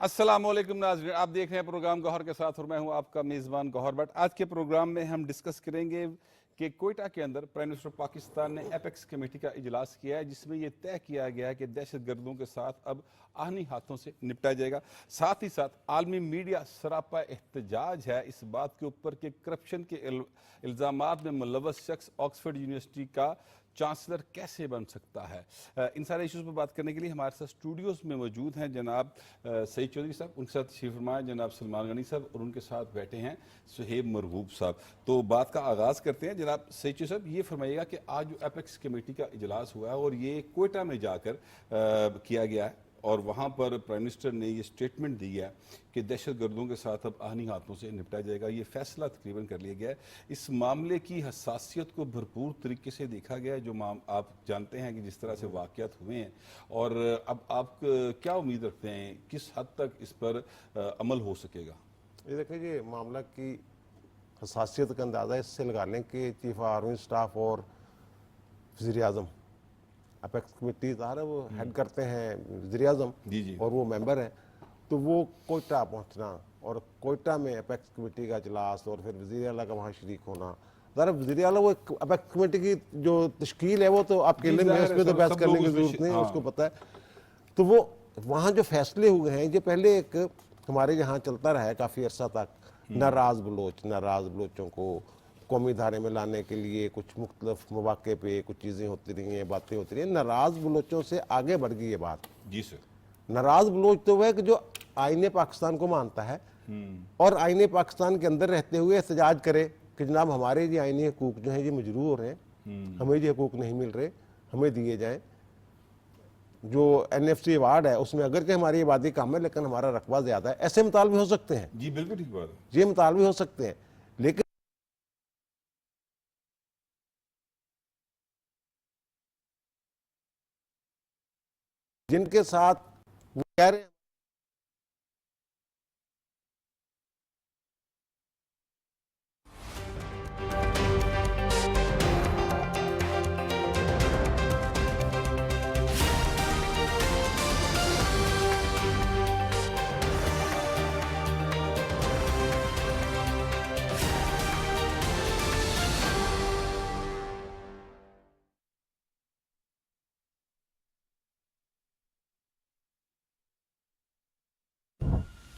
अस्सलामुअलैकुम नाज़रीन, आप देख रहे हैं प्रोग्राम गौहर के साथ और मैं हूं आपका मेज़बान गौहर भट्ट। आज के प्रोग्राम में हम डिस्कस करेंगे कि कोयटा के अंदर प्राइम मिनिस्टर पाकिस्तान ने एपेक्स कमेटी का इजलास किया है, जिसमें यह तय किया गया है कि दहशतगर्दों के साथ अब आहनी हाथों से निपटा जाएगा। साथ ही साथ आलमी मीडिया सरापा एहतजाज है इस बात के ऊपर कि करप्शन के इल्ज़ामात में मुलव्वस शख्स ऑक्सफोर्ड यूनिवर्सिटी का चांसलर कैसे बन सकता है। इन सारे इश्यूज़ पर बात करने के लिए हमारे साथ स्टूडियोज़ में मौजूद हैं जनाब सईद चौधरी साहब, उनके साथ तशरीफ फरमा जनाब सलमान गनी साहब और उनके साथ बैठे हैं सुहेब मरगूब साहब। तो बात का आगाज़ करते हैं। जनाब सईद चौधरी साहब, ये फरमाइएगा कि आज जो एपेक्स कमेटी का इजलास हुआ है और ये कोयटा में जाकर किया गया है और वहाँ पर प्राइम मिनिस्टर ने ये स्टेटमेंट दी है कि दहशतगर्दों के साथ अब आहनी हाथों से निपटा जाएगा। ये फैसला तकरीबन कर लिया गया है। इस मामले की हसासियत को भरपूर तरीके से देखा गया है, जो आप जानते हैं कि जिस तरह से वाक़यात हुए हैं, और अब आप क्या उम्मीद रखते हैं किस हद तक इस पर अमल हो सकेगा? ये देखिए, ये मामला की हसासियत का अंदाज़ा इससे लगा लें कि चीफ आर्मी स्टाफ और वज़ीर आज़म अपेक्स कमेटी है वो हेड करते हैं वज़ीर आज़म जी और वो मेंबर हैं, तो वो कोयटा पहुंचना और कोयटा में अपेक्स कमेटी का इजलास और फिर वज़ीर आला का वहाँ शरीक होना। ज़रा वज़ीर आला वो अपेक्स कमेटी की जो तश्कील है वो तो आपके लिए में उसमें तो बहस करने की जरूरत नहीं है, उसको पता है। तो वो वहाँ जो फैसले हुए हैं, ये पहले एक हमारे यहाँ चलता रहा है काफ़ी अर्सा तक, नाराज़ बलोचों को कौमी धारे में लाने के लिए कुछ मुख्तलिफ मौके पे कुछ चीज़ें होती रही हैं, बातें होती रही हैं। नाराज़ बलोचों से आगे बढ़ गई ये बात। जी सर। नाराज़ बलोच तो वह है कि जो आईने पाकिस्तान को मानता है और आईने पाकिस्तान के अंदर रहते हुए एहतजाज करे कि जनाब हमारे ये आईनी हकूक जो हैं ये मजरूह हो रहे हैं, हमें ये हकूक नहीं मिल रहे, हमें दिए जाएँ। जो NFC अवार्ड है उसमें अगर कि हमारी आबादी कम है लेकिन हमारा रकबा ज़्यादा है, ऐसे मुतालबे हो सकते हैं। जी बिल्कुल ठीक बात है, ये मुतालबे हो सकते हैं, लेकिन जिनके साथ वो कह रहे हैं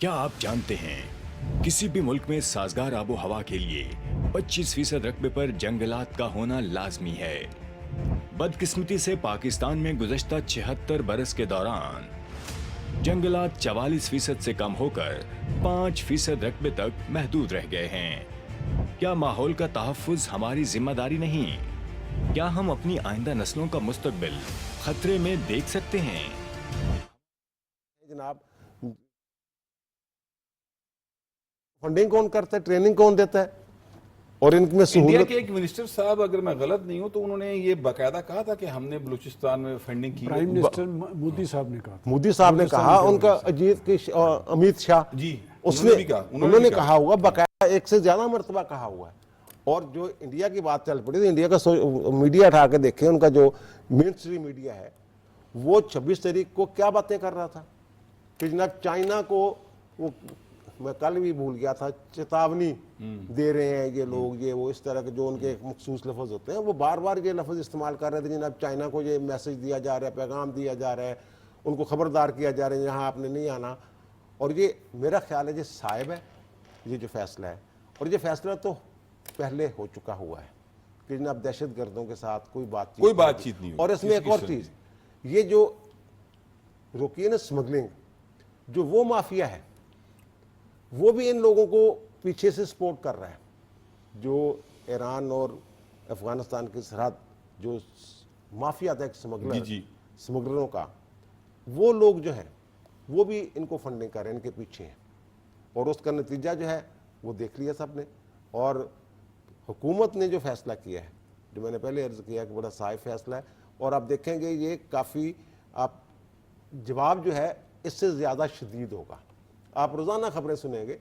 क्या आप जानते हैं किसी भी मुल्क में साजगार आबो हवा के लिए 25% रकबे पर जंगलात का होना लाजमी है। बदकिस्मती से पाकिस्तान में गुज़श्ता 76 बरस के दौरान जंगलात 44% से कम होकर 5% रकबे तक महदूद रह गए हैं। क्या माहौल का तहफ़्फ़ुज़ हमारी जिम्मेदारी नहीं? क्या हम अपनी आइंदा नस्लों का मुस्तकबिल खतरे में देख सकते हैं? जनाब फंडिंग कौन करता है, ट्रेनिंग कौन देता है और इनमें इंडिया सहूलत। के एक मिनिस्टर साहब, अगर मैं गलत नहीं हूं तो उन्होंने ये बाकायदा कहा था कि हमने बलूचिस्तान में फंडिंग की। प्राइम मिनिस्टर मोदी साहब ने कहा था। मोदी साहब ने कहा, उनका अजीत की अमित शाह जी उसने भी कहा, उन्होंने कहा हुआ, बाकायदा एक से ज्यादा मरतबा कहा हुआ है। और जो इंडिया की बात चल पड़ी तो इंडिया का मीडिया उठा के देखे, उनका जो मेन स्ट्रीम मीडिया है वो 26 तारीख को क्या बातें कर रहा था कि जनाब चाइना को वो, मैं कल भी भूल गया था, चेतावनी दे रहे हैं ये लोग, ये वो, इस तरह के जो उनके मखसूस लफ्ज़ होते हैं वो बार बार ये लफ्ज़ इस्तेमाल कर रहे थे। जनाब चाइना को ये मैसेज दिया जा रहा है, पैगाम दिया जा रहा है, उनको खबरदार किया जा रहा है यहाँ आपने नहीं आना। और ये मेरा ख्याल है ये साहिब है, ये जो फैसला है, और ये फैसला तो पहले हो चुका हुआ है कि जनाब दहशत गर्दों के साथ कोई बातचीत नहीं। और इसमें एक और चीज़, ये जो रोकिए ना स्मगलिंग, जो वो माफिया है वो भी इन लोगों को पीछे से सपोर्ट कर रहा है। जो ईरान और अफगानिस्तान की सरहद जो माफिया था, स्मगलरों का, वो लोग जो है वो भी इनको फंडिंग कर रहे हैं, इनके पीछे हैं। और उसका नतीजा जो है वो देख लिया सबने। और हुकूमत ने जो फैसला किया है, जो मैंने पहले अर्ज किया कि बड़ा साफ फैसला है, और आप देखेंगे ये काफ़ी, आप जवाब जो है इससे ज़्यादा शदीद होगा। आप रोज़ाना खबरें सुनेंगे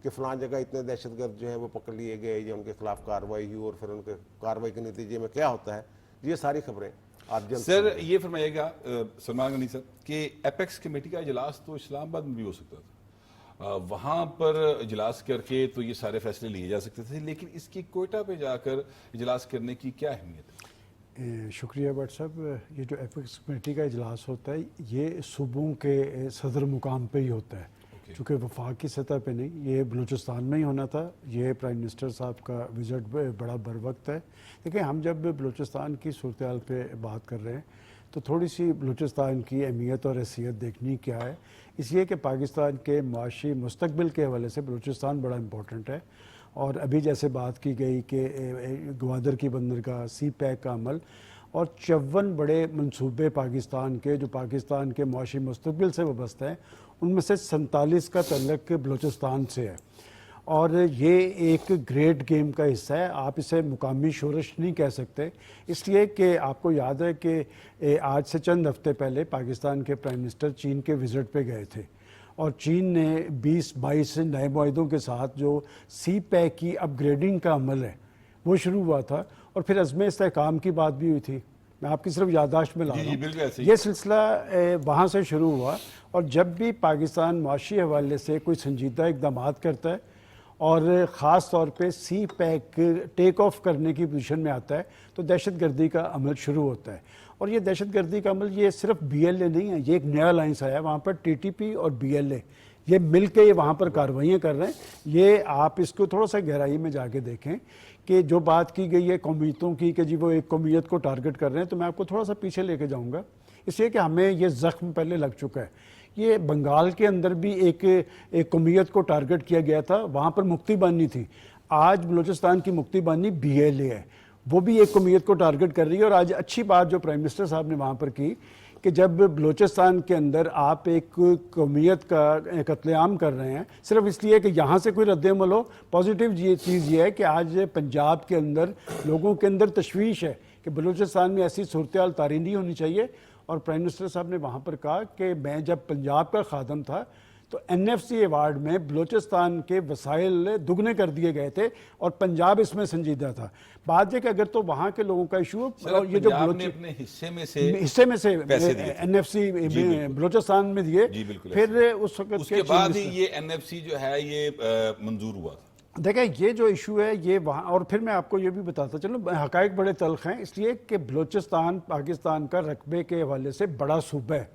कि फ़लाँ जगह इतने दहशतगर्द जो हैं वो पकड़ लिए गए, या उनके खिलाफ कार्रवाई हुई और फिर उनके कार्रवाई के नतीजे में क्या होता है, ये सारी खबरें। आप जल्द सर ये फरमाइएगा सलमान गनी सर कि एपेक्स कमेटी का इजलास तो इस्लामाबाद में भी हो सकता था, वहां पर इजलास करके तो ये सारे फैसले लिए जा सकते थे, लेकिन इसकी कोयटा पे जाकर इजलास करने की क्या अहमियत है? शुक्रिया भट्ट साहब। ये जो एपेक्स कमेटी का इजलास होता है ये सूबों के सदर मुकाम पे ही होता है, चूँकि वफाक की सतह पे नहीं, ये बलूचिस्तान में ही होना था। ये प्राइम मिनिस्टर साहब का विज़िट बड़ा बर वक्त है। देखिए, हम जब बलूचिस्तान की सूरत हाल पे बात कर रहे हैं तो थोड़ी सी बलूचिस्तान की अहमियत और हैसियत देखनी क्या है, इसलिए कि पाकिस्तान के माशी मुस्तकबिल के हवाले से बलूचिस्तान बड़ा इम्पोर्टेंट है। और अभी जैसे बात की गई कि ग्वादर की बंदरगाह, सी पैक का अमल और 54 बड़े मंसूबे पाकिस्तान के जो पाकिस्तान के माशी मुस्तकबिल से वाबस्ता हैं, उनमें से 47 का तल्लक बलूचिस्तान से है। और ये एक ग्रेट गेम का हिस्सा है, आप इसे मुकामी शोरश नहीं कह सकते, इसलिए कि आपको याद है कि आज से चंद हफ्ते पहले पाकिस्तान के प्राइम मिनिस्टर चीन के विज़िट पे गए थे और चीन ने 20-22 नए मुआहिदों के साथ जो सी पैक की अपग्रेडिंग का अमल है वो शुरू हुआ था और फिर अज़्म इस्तेहकाम की बात भी हुई थी। मैं आपकी सिर्फ याददाश्त में ला रहा हूँ, ये सिलसिला वहाँ से शुरू हुआ। और जब भी पाकिस्तान माशी हवाले से कोई संजीदा इकदाम करता है और ख़ास तौर पे सी पैक टेक ऑफ करने की पोजीशन में आता है तो दहशतगर्दी का अमल शुरू होता है। और ये दहशतगर्दी का अमल ये सिर्फ BLA नहीं है, ये एक नया अलायंस आया, वहाँ पर TTP और BLA ये मिल के वहाँ पर कार्रवाइयाँ कर रहे हैं। ये आप इसको थोड़ा सा गहराई में जाके देखें कि जो बात की गई है कौमियतों की कि जी वो एक कौमियत को टारगेट कर रहे हैं, तो मैं आपको थोड़ा सा पीछे लेके जाऊँगा, इसलिए कि हमें ये ज़ख्म पहले लग चुका है। ये बंगाल के अंदर भी एक कौमियत को टारगेट किया गया था, वहाँ पर मुक्ति बानी थी। आज बलूचिस्तान की मुक्ति बानी BLA है, वो भी एक कौमियत को टारगेट कर रही है। और आज अच्छी बात जो प्राइम मिनिस्टर साहब ने वहाँ पर की कि जब बलूचिस्तान के अंदर आप एक कौमियत का कत्लेआम कर रहे हैं सिर्फ इसलिए कि यहाँ से कोई रद्द-ए-अमल हो, पॉजिटिव चीज़ ये है कि आज पंजाब के अंदर लोगों के अंदर तशवीश है कि बलूचिस्तान में ऐसी सूरत हाल तारी नहीं होनी चाहिए। और प्राइम मिनिस्टर साहब ने वहाँ पर कहा कि मैं जब पंजाब का खादम था तो NFC अवार्ड में बलूचिस्तान के वसाइल दुगने कर दिए गए थे और पंजाब इसमें संजीदा था। बात है कि अगर तो वहाँ के लोगों का इशू ये जो अपने हिस्से में से NFC बलूचिस्तान में दिए, फिर उस वक्त उसके बाद ही ये NFC जो है ये मंजूर हुआ था। देखिए, ये जो इशू है ये वहाँ, और फिर मैं आपको ये भी बताता चलो, हकायक बड़े तल्ख हैं, इसलिए कि बलूचिस्तान पाकिस्तान का रकबे के हवाले से बड़ा सूबा है।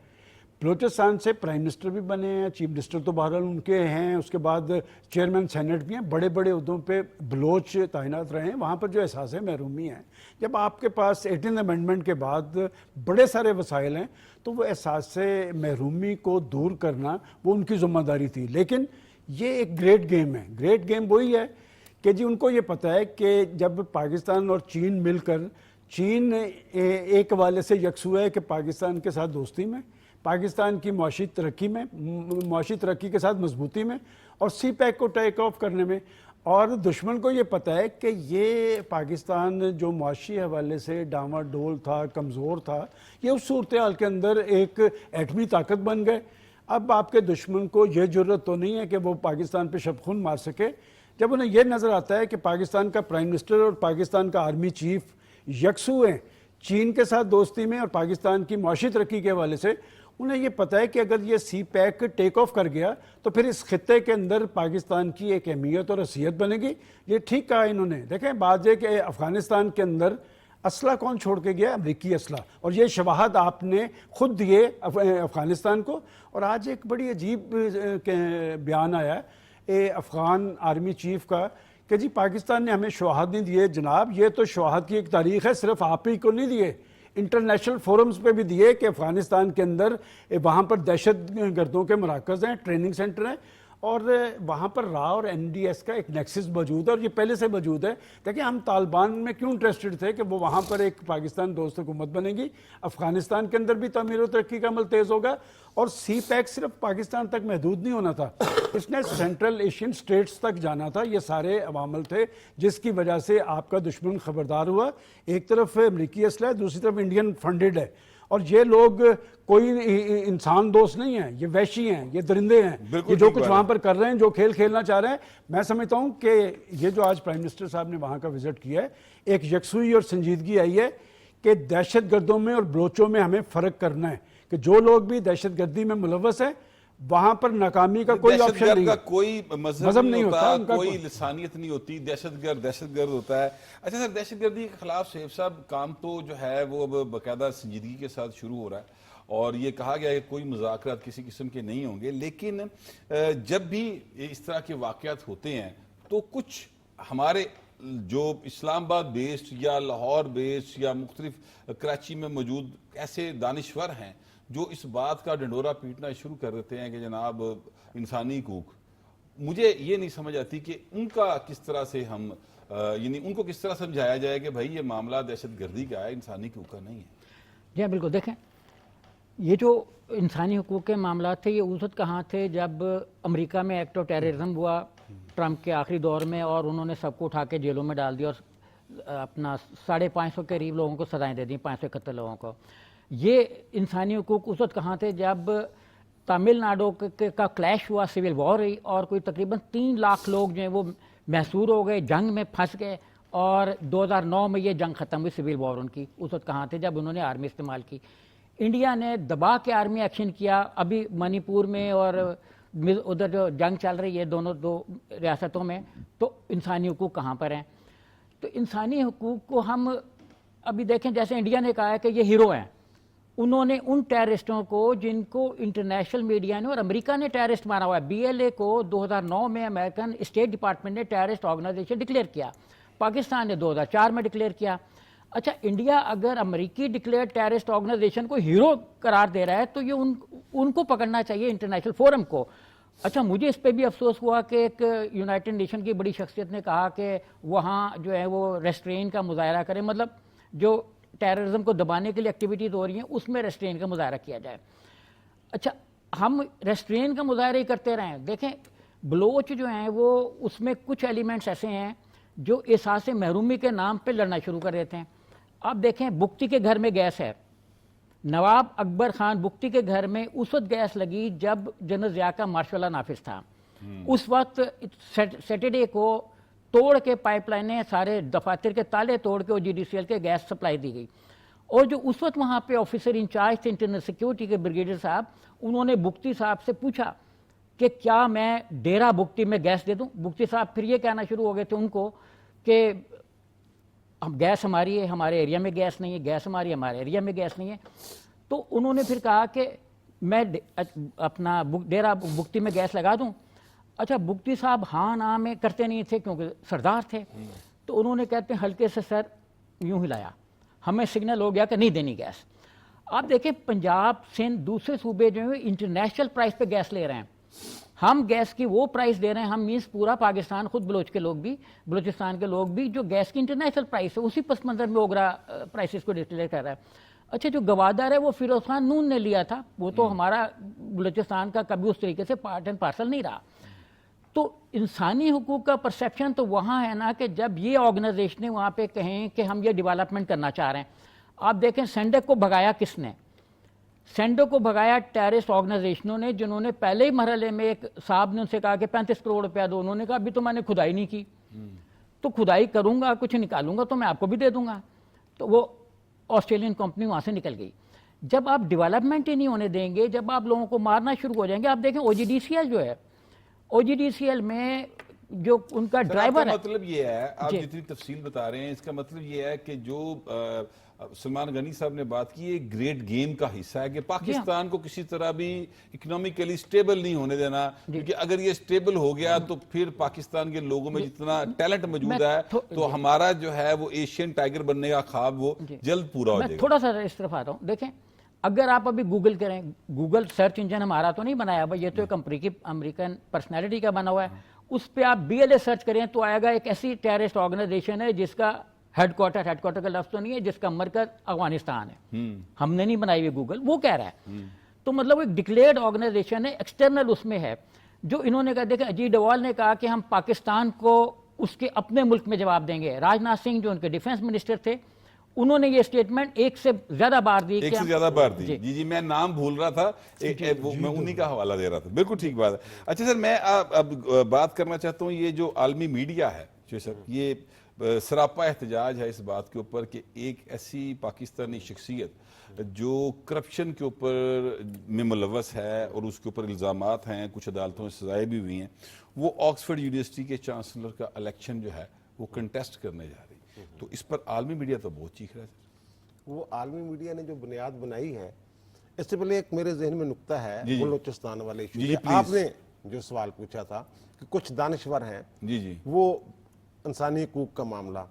बलूचिस्तान से प्राइम मिनिस्टर भी बने हैं, चीफ मिनिस्टर तो बहरहाल उनके हैं, उसके बाद चेयरमैन सेनेट भी हैं, बड़े बड़े उहदों पे बलोच तैनात रहे हैं। वहाँ पर जो एहसास महरूमी है, जब आपके पास 18th अमेंडमेंट के बाद बड़े सारे वसाइल हैं तो वो एहसास महरूमी को दूर करना वो उनकी ज़िम्मेदारी थी। लेकिन ये एक ग्रेट गेम है। ग्रेट गेम वही है कि जी उनको ये पता है कि जब पाकिस्तान और चीन मिलकर, चीन एक हवाले से यकसू है कि पाकिस्तान के साथ दोस्ती में, पाकिस्तान की मुआशी तरक्की में, मुआशी तरक्की के साथ मजबूती में और सी पैक को टेक ऑफ करने में, और दुश्मन को ये पता है कि ये पाकिस्तान जो मुआशी हवाले से डामाडोल था, कमज़ोर था, ये उस सूरत हाल के अंदर एक एटमी ताकत बन गए। अब आपके दुश्मन को ये ज़रूरत तो नहीं है कि वो पाकिस्तान पे शबखून मार सके। जब उन्हें यह नज़र आता है कि पाकिस्तान का प्राइम मिनिस्टर और पाकिस्तान का आर्मी चीफ यकसू हैं चीन के साथ दोस्ती में और पाकिस्तान की मुआशी तरक्की के हवाले से, उन्हें ये पता है कि अगर ये सी पैक टेक ऑफ कर गया तो फिर इस खित्ते के अंदर पाकिस्तान की एक अहमियत और हैसियत बनेगी। ये ठीक कहा इन्होंने। देखें, बात यह कि अफ़गानिस्तान के अंदर असला कौन छोड़ के गया? अमरीकी असला, और ये शवाहद आपने खुद दिए अफ़गानिस्तान को। और आज एक बड़ी अजीब बयान आया अफ़गान आर्मी चीफ का कि जी पाकिस्तान ने हमें शवाहद नहीं दिए। जनाब, ये तो शवाहद की एक तारीख है, सिर्फ आप ही को नहीं दिए, इंटरनेशनल फोरम्स पे भी दिए कि अफ़गानिस्तान के अंदर वहाँ पर दहशत गर्दों के मराकज़ हैं, ट्रेनिंग सेंटर हैं, और वहाँ पर रा और NDS का एक नेक्सस मौजूद है और ये पहले से मौजूद है। देखिए, हम तालिबान में क्यों इंटरेस्टेड थे कि वो वहाँ पर एक पाकिस्तान दोस्त हुकूमत बनेगी, अफ़गानिस्तान के अंदर भी तमीर और तरक्की का अमल तेज़ होगा। और सी पैक सिर्फ पाकिस्तान तक महदूद नहीं होना था, इसने सेंट्रल एशियन स्टेट्स तक जाना था। ये सारे अवामल थे जिसकी वजह से आपका दुश्मन खबरदार हुआ। एक तरफ अमरीकी असला है, दूसरी तरफ इंडियन फंडेड है, और ये लोग कोई इंसान दोस्त नहीं है, ये वैशी हैं, ये दरिंदे हैं, ये जो कुछ वहाँ पर कर रहे हैं, जो खेल खेलना चाह रहे हैं। मैं समझता हूँ कि ये जो आज प्राइम मिनिस्टर साहब ने वहाँ का विजिट किया है, एक यकसुई और संजीदगी आई है कि दहशतगर्दों में और बलोचों में हमें फ़र्क करना है कि जो लोग भी दहशतगर्दी में मुलव्वस है वहां पर नाकामी का कोई ऑप्शन दहशतगर्द नहीं का है। कोई मजहब मजहब नहीं नहीं होता, होता, उनका कोई कोई- लिसानियत नहीं होती, दहशतगर्द होता है। अच्छा सर, दहशतगर्दी के खिलाफ सैफ साहब काम तो जो है वो अब बाकायदा संजीदगी के साथ शुरू हो रहा है और ये कहा गया है कि कोई मुज़ाकरात किसी किस्म के नहीं होंगे, लेकिन जब भी इस तरह के वाक़यात होते हैं तो कुछ हमारे जो इस्लामाबाद बेस्ड या लाहौर बेस्ड या मुख्तलिफ कराची में मौजूद ऐसे दानिश्वर हैं जो इस बात का डंडोरा पीटना शुरू कर देते हैं कि जनाब इंसानी हकूक, मुझे ये नहीं समझ आती कि उनका किस तरह से हम यानी उनको किस तरह समझाया जाए कि भाई ये मामला दहशतगर्दी का है, इंसानी हकूक का नहीं है। जी हाँ, बिल्कुल। देखें, ये जो इंसानी हकूक़ के मामला थे ये उस वक्त कहाँ थे जब अमेरिका में एक्ट ऑफ टेररिज्म हुआ ट्रंप के आखिरी दौर में, और उन्होंने सबको उठा के जेलों में डाल दिया और अपना 550 के करीब लोगों को सजाएं दे दी, 571 लोगों को। ये इंसानी हकूक़ उस वक्त कहाँ थे जब तमिलनाडु का क्लैश हुआ, सिविल वॉर हुई और कोई तकरीबन 3 लाख लोग जो हैं वो महसूर हो गए, जंग में फंस गए, और 2009 में ये जंग ख़त्म हुई, सिविल वॉर उनकी। उस वक्त कहाँ थे जब उन्होंने आर्मी इस्तेमाल की। इंडिया ने दबा के आर्मी एक्शन किया। अभी मणिपुर में और उधर जो जंग चल रही है दो रियासतों में, तो इंसानी हकूक़ कहाँ पर हैं? तो इंसानी हकूक़ को हम अभी देखें, जैसे इंडिया ने कहा है कि ये हीरो हैं, उन्होंने उन टेररिस्टों को जिनको इंटरनेशनल मीडिया ने और अमेरिका ने टेररिस्ट माना हुआ है, BLA को 2009 में अमेरिकन स्टेट डिपार्टमेंट ने टेररिस्ट ऑर्गेनाइजेशन डिक्लेयर किया, पाकिस्तान ने 2004 में डिक्लेयर किया। अच्छा, इंडिया अगर अमेरिकी डिक्लेयर टेररिस्ट ऑर्गेनाइजेशन को हीरो करार दे रहा है तो ये उनको पकड़ना चाहिए, इंटरनेशनल फोरम को। अच्छा, मुझे इस पर भी अफसोस हुआ कि एक यूनाइटेड नेशन की बड़ी शख्सियत ने कहा कि वहाँ जो है वो रेस्ट्रेन का मुजाहरा करें, मतलब जो टेररिज्म को दबाने के लिए एक्टिविटीज़ हो रही हैं उसमें रेस्ट्रेन का मुजाहरा किया जाए। अच्छा, हम रेस्ट्रेन का मुजाहरा ही करते रहें। देखें, बलोच जो हैं वो उसमें कुछ एलिमेंट्स ऐसे हैं जो एहसास महरूमी के नाम पे लड़ना शुरू कर देते हैं। आप देखें, बुख्ती के घर में गैस है, नवाब अकबर खान बुख्ती के घर में उस वक्त गैस लगी जब जनरल ज़िया का मार्शल नाफिज था। उस वक्त सैटरडे को तोड़ के पाइपलाइनें सारे दफातर के ताले तोड़ के OGDCL के गैस सप्लाई दी गई। और जो उस वक्त वहाँ पे ऑफिसर इंचार्ज थे इंटरनल सिक्योरिटी के, ब्रिगेडियर साहब, उन्होंने बुख्ती साहब से पूछा कि क्या मैं डेरा बुख्ती में गैस दे दूँ? बुख्ती साहब फिर ये कहना शुरू हो गए थे उनको कि हम गैस हमारी है, हमारे एरिया में गैस नहीं है, गैस हमारी, हमारे एरिया में गैस नहीं है। तो उन्होंने फिर कहा कि मैं अपना डेरा बुख्ती में गैस लगा दूं। अच्छा, बुख्ती साहब हाँ ना में करते नहीं थे क्योंकि सरदार थे, तो उन्होंने कहते हैं हल्के से सर यूं हिलाया, हमें सिग्नल हो गया कि नहीं देनी गैस। आप देखें, पंजाब सिंध दूसरे सूबे जो है इंटरनेशनल प्राइस पे गैस ले रहे हैं, हम गैस की वो प्राइस दे रहे हैं, हम मीन्स पूरा पाकिस्तान, खुद बलोच के लोग भी, बलोचिस्तान के लोग भी, जो गैस की इंटरनेशनल प्राइस है उसी पस मंजर में ओगरा प्राइसेस को डिक्लेयर कर रहा है। अच्छा, जो गवादर है वो फिरोज खान नून ने लिया था, वो तो हमारा बलोचिस्तान का कभी उस तरीके से पार्ट एंड पार्सल नहीं रहा। तो इंसानी हकूक़ का परसेप्शन तो वहाँ है ना कि जब ये ऑर्गेनाइजेशनें वहाँ पे कहें कि हम ये डेवलपमेंट करना चाह रहे हैं। आप देखें, सेंडक को भगाया किसने? सेंडो को भगाया टेररिस्ट ऑर्गेनाइजेशनों ने, जिन्होंने पहले ही मरहले में एक साहब ने उनसे कहा कि 35 करोड़ रुपया दो, उन्होंने कहा अभी तो मैंने खुदाई नहीं की, तो खुदाई करूंगा कुछ निकालूंगा तो मैं आपको भी दे दूंगा। तो वो ऑस्ट्रेलियन कंपनी वहां से निकल गई। जब आप डेवलपमेंट ही नहीं होने देंगे, जब आप लोगों को मारना शुरू हो जाएंगे। आप देखें, OGDCL जो है, OGDCL में जो उनका ड्राइवर है, मतलब ये है, आप जितनी तफसील बता रहे हैं इसका मतलब ये है कि जो सलमान गनी साहब ने बात की, एक ग्रेट गेम का हिस्सा है कि पाकिस्तान को किसी तरह भी इकोनॉमिकली स्टेबल नहीं होने देना, क्योंकि अगर ये स्टेबल हो गया तो फिर पाकिस्तान के लोगों में जितना टैलेंट मौजूद है तो हमारा जो है वो एशियन टाइगर बनने का ख्वाब वो जल्द पूरा हो जाएगा। थोड़ा सा इस तरफ आता हूँ। देखें, अगर आप अभी गूगल करें, गूगल सर्च इंजन हमारा तो नहीं बनाया भाई, ये तो एक अमेरिकन पर्सनैलिटी का बना हुआ है, उस पर आप BLA सर्च करें तो आएगा एक ऐसी टेररिस्ट ऑर्गेनाइजेशन है जिसका हेडक्वार्टर का लफ्ज तो नहीं है, जिसका मरकज अफगानिस्तान है। हमने नहीं बनाई हुई, गूगल वो कह रहा है। तो मतलब वो एक डिक्लेयर्ड ऑर्गेनाइजेशन है, एक्सटर्नल उसमें है। जो इन्होंने कहा, देखें, अजीत डोवाल ने कहा कि हम पाकिस्तान को उसके अपने मुल्क में जवाब देंगे। राजनाथ सिंह जो उनके डिफेंस मिनिस्टर थे, उन्होंने ये स्टेटमेंट एक से ज्यादा बार दी। एक से ज्यादा बार दी। जी, मैं नाम भूल रहा था, मैं उन्हीं का हवाला दे रहा था। बिल्कुल ठीक बात है। अच्छा सर, मैं अब बात करना चाहता हूँ, ये जो आलमी मीडिया है, सर, ये सरापा एहतजाज है इस बात के ऊपर कि एक ऐसी पाकिस्तानी शख्सियत जो करप्शन के ऊपर में मुलव्वस है और उसके ऊपर इल्ज़ामात हैं, कुछ अदालतों में सजाएं भी हुई हैं, वो ऑक्सफोर्ड यूनिवर्सिटी के चांसलर का इलेक्शन जो है वो कंटेस्ट करने जा रही। तो इस पर आलमी मीडिया तो बहुत चीख रहा है। वो आलमी मीडिया ने जो बुनियाद बनाई है, इससे पहले एक मेरे जहन में नुक्ता है जी, जी। बलोचिस्तान वाले इशू जी, जी, पे। प्लीज। आपने जो सवाल पूछा था कि कुछ दानिश्वर हैं, जी जी वो इंसानी हकूक का मामला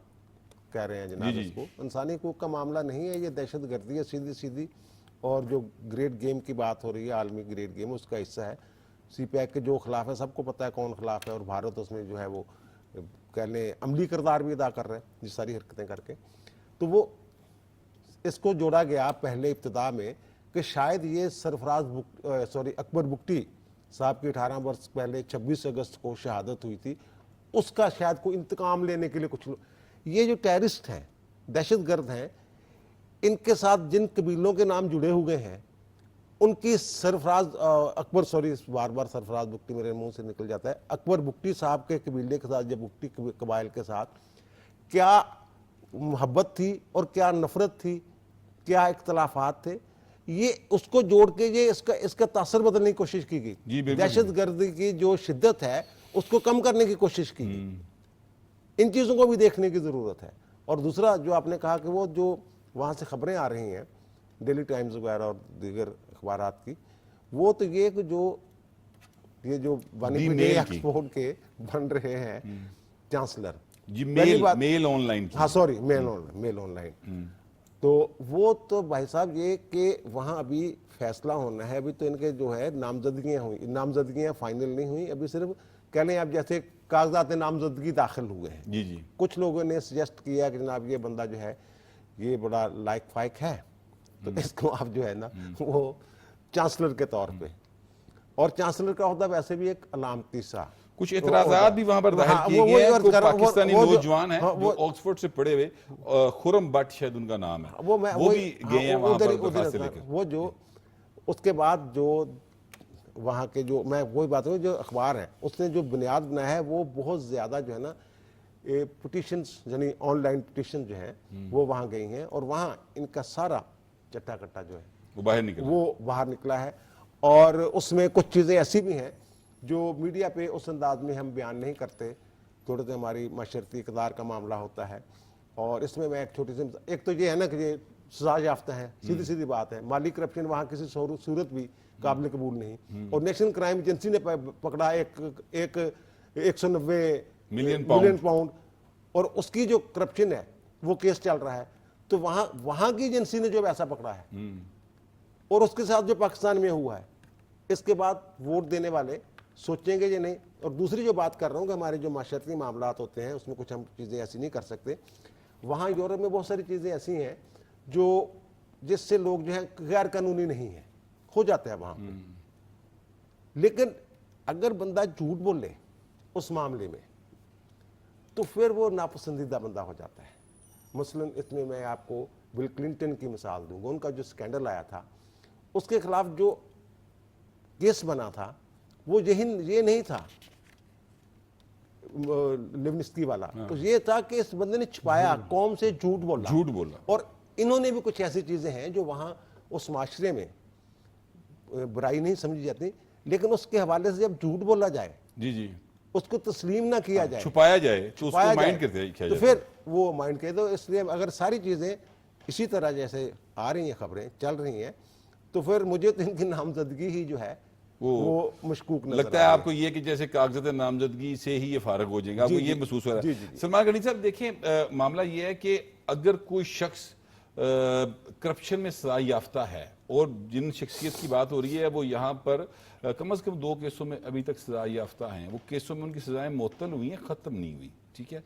कह रहे हैं जनाब, जी, जी। इसको इंसानी हकूक का मामला नहीं है, ये दहशत गर्दी है सीधी सीधी। और जो ग्रेट गेम की बात हो रही है, आलमी ग्रेट गेम, उसका हिस्सा है। CPAC के जो खिलाफ है, सबको पता है कौन खिलाफ है, और भारत उसमें जो है वो कह लें अमली किरदार भी अदा कर रहे हैं ये सारी हरकतें करके। तो वो इसको जोड़ा गया पहले इब्तिदा में कि शायद ये अकबर बुगटी साहब की 18 वर्ष पहले 26 अगस्त को शहादत हुई थी, उसका शायद कोई इंतकाम लेने के लिए कुछ लोग, ये जो टेररिस्ट हैं, दहशतगर्द हैं, इनके साथ जिन कबीलों के नाम जुड़े हुए हैं, उनकी बार बार सरफराज बुगटी मेरे मुंह से निकल जाता है, अकबर बुगटी साहब के कबीले के साथ, जब बुगटी कबाइल के साथ क्या मोहब्बत थी और क्या नफरत थी, क्या इख्तलाफात थे, ये उसको जोड़ के ये इसका तासर बदलने की कोशिश की जी, गई। बिल्कुल। दहशतगर्दी की जो शिद्दत है उसको कम करने की कोशिश की गई। इन चीज़ों को भी देखने की ज़रूरत है। और दूसरा जो आपने कहा कि वो जो वहाँ से खबरें आ रही हैं, डेली टाइम्स वगैरह और दीगर अखबारात की, वो तो ये कि ये जो मेल की। एक्सपोर्ट के बन रहे हैं चांसलर, जी, पहली बात- मेल ऑनलाइन की। हाँ सॉरी, मेल ऑनलाइन। तो वो तो भाई साहब ये कि वहाँ अभी फैसला होना है, अभी तो इनके जो है नामजदगियाँ फाइनल नहीं हुई, अभी सिर्फ कह लें अब जैसे कागजात नामजदगी दाखिल हुए हैं। जी जी कुछ लोगों ने सजेस्ट किया कि जनाब ये बंदा जो है ये बड़ा लाइक फाइक है, तो इसको आप जो है ना वो चांसलर के तौर पे, और चांसलर का होता वैसे भी एक अलामती सा कुछ एतराजात भी वहां पर हाँ, दाखिल किए वो- गए वही हैं। अर्ज कोई कर रहा हूँ, पाकिस्तानी वो जो- नौजवान है हाँ, जो ऑक्सफोर्ड से पढ़े हुए, खुरम भट्ट शायद उनका नाम है, वो भी गए हैं वहां पर दरखास्त लेकर। वो जो उसके बाद जो वहाँ के जो मैं वही बात हूँ, जो अखबार है उसने जो बुनियाद बनाया है वो बहुत ज़्यादा जो है ना पिटिशंस, यानी ऑनलाइन पिटिशन जो है वो वहाँ गई हैं, और वहाँ इनका सारा चट्टा कट्टा जो है वो बाहर निकल वो बाहर निकला है। और उसमें कुछ चीज़ें ऐसी भी हैं जो मीडिया पे उस अंदाज में हम बयान नहीं करते, थोड़े से हमारी माशरती इक़दार का मामला होता है। और इसमें मैं एक छोटी सी, एक तो ये है ना कि ये सजा याफ्ता है, सीधी सीधी बात है, माली करप्शन वहाँ किसी सूरत भी काबिल कबूल नहीं। और नेशनल क्राइम एजेंसी ने पकड़ा एक 190 मिलियन पाउंड, और उसकी जो करप्शन है वो केस चल रहा है। तो वहाँ की एजेंसी ने जो वैसा पकड़ा है, और उसके साथ जो पाकिस्तान में हुआ है, इसके बाद वोट देने वाले सोचेंगे ये नहीं। और दूसरी जो बात कर रहा हूँ कि हमारे जो माशरती मामलात होते हैं उसमें कुछ हम चीज़ें ऐसी नहीं कर सकते। वहाँ यूरोप में बहुत सारी चीज़ें ऐसी हैं जो जिससे लोग जो है गैर कानूनी नहीं है, हो जाता है वहाँ पे। लेकिन अगर बंदा झूठ बोले उस मामले में तो फिर वो नापसंदीदा बंदा हो जाता है। मसलन इसमें मैं आपको बिल क्लिंटन की मिसाल दूंगा। उनका जो स्कैंडल आया था उसके खिलाफ जो केस बना था वो ये नहीं था लिविंस्की वाला, तो ये था कि इस बंदे ने छुपाया, कौम से झूठ बोला। और इन्होंने भी कुछ ऐसी चीजें हैं जो वहां उस माशरे में बुराई नहीं समझी जाती, लेकिन उसके हवाले से जब झूठ बोला जाए, जी जी, उसको तस्लीम ना किया जाए, छुपाया जाए तो उसको छुपाया माइंड जाए, करते तो फिर वो माइंड के। तो इसलिए अगर सारी चीजें इसी तरह जैसे आ रही हैं, खबरें चल रही हैं, तो फिर मुझे तो इनकी नामजदगी ही जो है वो मशकूक नजर लगता है आपको ये कि जैसे कागजात नामजदगी से ही ये फारग हो जाएगा, आपको ये महसूस हो रहा है। सलमान गनी साहब देखें, मामला ये है कि अगर कोई शख्स करप्शन में सजा याफ्ता है, और जिन शख्सियत की बात हो रही है वो यहाँ पर कम से कम 2 केसों में अभी तक सजा याफ्ता हैं, वो केसों में उनकी सजाएं मुअत्तल हुई हैं, ख़त्म नहीं हुई, ठीक है।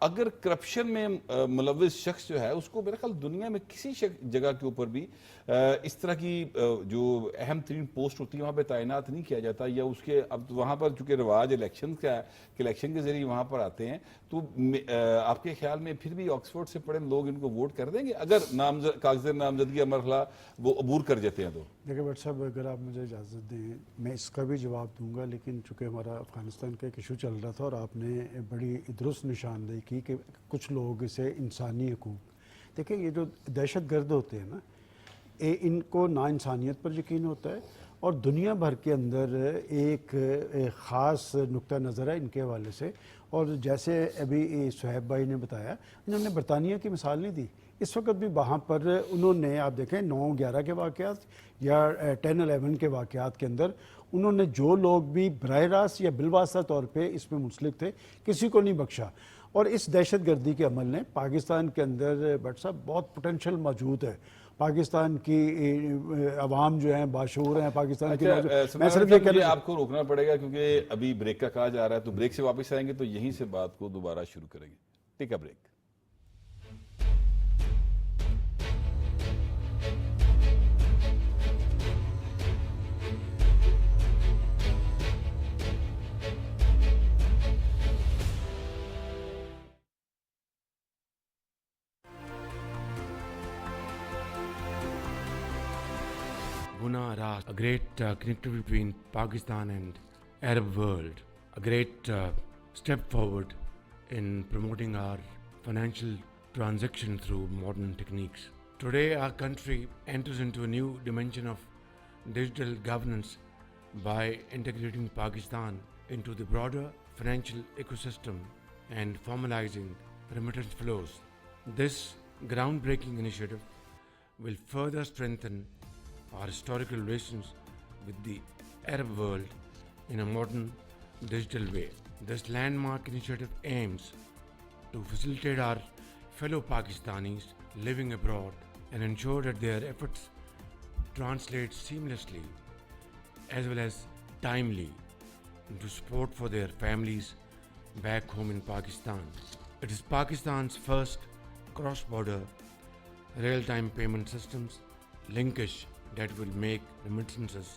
अगर करप्शन में मुलव्विस शख्स जो है उसको मेरे ख्याल दुनिया में किसी जगह के ऊपर भी इस तरह की जो अहम तरीन पोस्ट होती है वहाँ पे तैनात नहीं किया जाता, या उसके अब वहाँ पर चूँकि रिवाज इलेक्शन का है कि इलेक्शन के जरिए वहाँ पर आते हैं, तो आपके ख्याल में फिर भी ऑक्सफोर्ड से पढ़े लोग इनको वोट कर देंगे अगर कागज नामजदगी का मरहला वो वो अबूर कर जाते हैं तो? देखिए भट्ट साहब, अगर आप मुझे इजाज़त दें मैं इसका भी जवाब दूंगा, लेकिन चूँकि हमारा अफ़गानिस्तान का एक इशू चल रहा था और आपने बड़ी दुरुस्त निशानदेही की कि कुछ लोग इसे इंसानी हकूक़, देखिए ये जो दहशत गर्द होते हैं ना, इनको ना इंसानियत पर यकीन होता है और दुनिया भर के अंदर एक ख़ास नुक्ता नज़र है इनके हवाले से। और जैसे अभी सुहैब भाई ने बताया, इन्होंने बरतानिया की मिसाल नहीं दी, इस वक्त भी वहाँ पर उन्होंने, आप देखें 9/11 के वाक़यात या 10/11 के वाक़यात के अंदर उन्होंने जो लोग भी बराह रास्त या बिलवास्ता तौर पे इसमें मुंसलिक थे किसी को नहीं बख्शा। और इस दहशत गर्दी के अमल ने पाकिस्तान के अंदर भट्ट साहब बहुत पोटेंशल मौजूद है। पाकिस्तान की अवाम जो है बाशऊर हैं, पाकिस्तान की मैं सिर्फ ये कह रहा आपको रोकना पड़ेगा क्योंकि अभी ब्रेक का कहा जा रहा है, तो ब्रेक से वापस आएंगे तो यहीं से बात को दोबारा शुरू करेंगे। Take a break. Guna Ras, a great connectivity between Pakistan and Arab world, a great step forward in promoting our financial transaction through modern techniques. Today our country enters into a new dimension of digital governance by integrating Pakistan into the broader financial ecosystem and formalizing remittance flows. This groundbreaking initiative will further strengthen our historical relations with the Arab world in a modern digital way. This landmark initiative aims to facilitate our fellow Pakistanis living abroad and ensure that their efforts translate seamlessly as well as timely into support for their families back home in Pakistan. It is Pakistan's first cross-border real-time payment systems linkage that will make remittances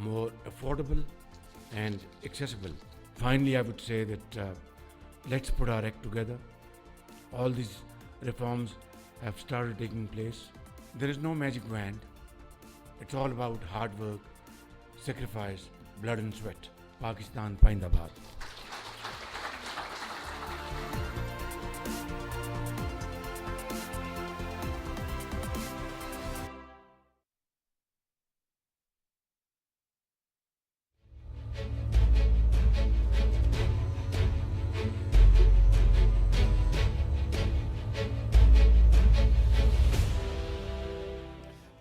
more affordable and accessible. Finally, I would say that let's put our act together. All these reforms have started taking place. There is no magic wand. It's all about hard work, sacrifice, blood and sweat. Pakistan Paindabad.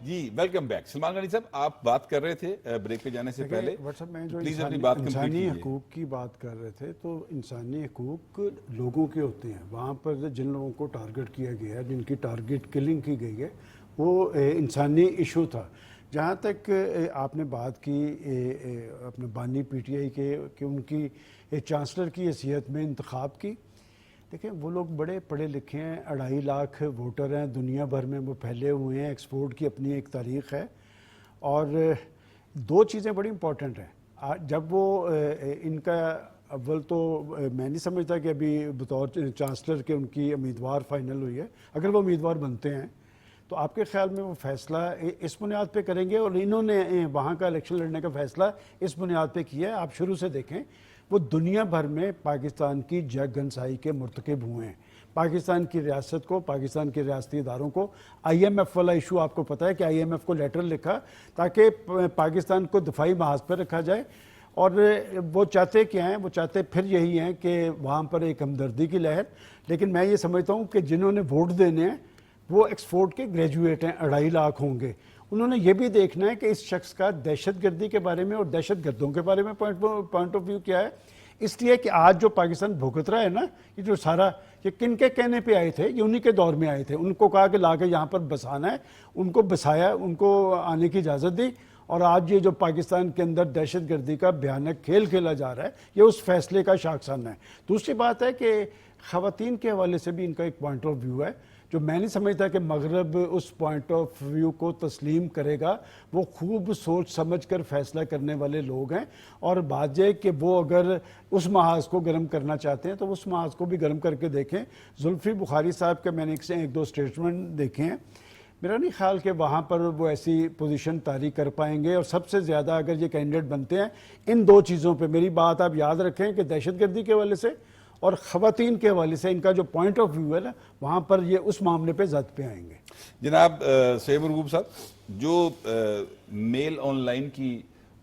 जी welcome back. Salman Gani साहब, आप बात कर रहे थे break पे जाने से पहले, व्हाट्सएप में जो प्लीज अपनी बात कंप्लीट इंसानी कीजिए। हकूक़ की बात कर रहे थे, तो इंसानी हकूक़ लोगों के होते हैं। वहाँ पर जिन लोगों को टारगेट किया गया है, जिनकी टारगेट किलिंग की गई है, वो इंसानी इशू था। जहाँ तक आपने बात की अपने बानी PTI के कि उनकी चांसलर की हैसियत में इंतखाब की, देखिए वो लोग बड़े पढ़े लिखे हैं, 2.5 लाख वोटर हैं, दुनिया भर में वो फैले हुए हैं, एक्सपोर्ट की अपनी एक तारीख़ है। और दो चीज़ें बड़ी इम्पॉर्टेंट हैं। जब वो इनका अव्वल तो मैं नहीं समझता कि अभी बतौर चांसलर के उनकी उम्मीदवार फाइनल हुई है। अगर वो उम्मीदवार बनते हैं तो आपके ख्याल में वो फैसला इस बुनियाद पे करेंगे? और इन्होंने वहाँ का इलेक्शन लड़ने का फैसला इस बुनियाद पे किया है। आप शुरू से देखें, वो दुनिया भर में पाकिस्तान की जगहंसाई के मुर्तकिब हुए हैं। पाकिस्तान की रियासत को, पाकिस्तान के रियासती इदारों को, IMF वाला इशू आपको पता है कि IMF को लेटर लिखा ताकि पाकिस्तान को दफाई महाज पर रखा जाए। और वो चाहते क्या हैं? वो चाहते फिर यही हैं कि वहाँ पर एक हमदर्दी की लहर। लेकिन मैं ये समझता हूँ कि जिन्होंने वोट देने हैं वो एक्सपोर्ट के ग्रेजुएट हैं, 2.5 लाख होंगे। उन्होंने ये भी देखना है कि इस शख्स का दहशतगर्दी के बारे में और दहशत गर्दों के बारे में पॉइंट ऑफ व्यू क्या है। इसलिए कि आज जो पाकिस्तान भुगत रहा है ना, ये जो सारा, ये किन के कहने पे आए थे? ये उन्हीं के दौर में आए थे। उनको कहा कि ला के यहाँ पर बसाना है, उनको बसाया, उनको आने की इजाज़त दी। और आज ये जो पाकिस्तान के अंदर दहशतगर्दी का भयानक खेल खेला जा रहा है, ये उस फैसले का शाखसाना है। दूसरी बात है कि ख़वातीन के हवाले से भी इनका एक पॉइंट ऑफ व्यू है जो मैं नहीं समझता कि मगरब उस पॉइंट ऑफ व्यू को तस्लीम करेगा। वो खूब सोच समझ कर फैसला करने वाले लोग हैं। और बात यह कि वो अगर उस महाज को गर्म करना चाहते हैं तो उस महाज को भी गर्म करके देखें। जुल्फी बुखारी साहब के मैंने एक दो स्टेटमेंट देखे हैं। मेरा नहीं ख्याल कि वहाँ पर वो ऐसी पोजीशन तारी कर पाएंगे। और सबसे ज़्यादा अगर ये कैंडिडेट बनते हैं इन दो चीज़ों पे, मेरी बात आप याद रखें कि दहशतगर्दी के हवाले से और ख़वातीन के हवाले से इनका जो पॉइंट ऑफ व्यू है ना, वहाँ पर ये उस मामले पे जद पे आएंगे। जनाब सैयद मरगूब साहब, जो मेल ऑनलाइन की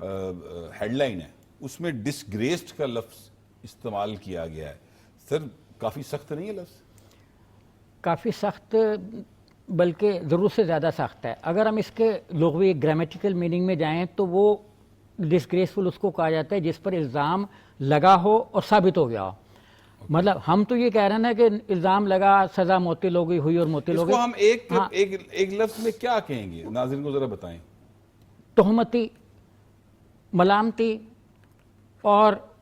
हेडलाइन है उसमें डिसग्रेस्ड का लफ्ज़ इस्तेमाल किया गया है, सर काफ़ी सख्त नहीं है लफ्ज़? काफ़ी सख्त, बल्कि ज़रूरत से ज़्यादा सख्त है। अगर हम इसके लुग़वी ग्रामेटिकल मीनिंग में जाएं तो वो डिसग्रेसफुल उसको कहा जाता है जिस पर इल्ज़ाम लगा हो और साबित हो गया हो। मतलब हम तो ये कह रहे हैं ना कि इल्ज़ाम लगा, सज़ा मोतिल हो गई, हुई और मोतिल हो गई। इसको हम एक लफ्ज़ में क्या कहेंगे, नाज़रीन को ज़रा बताएं। तोहमती, मलामती, और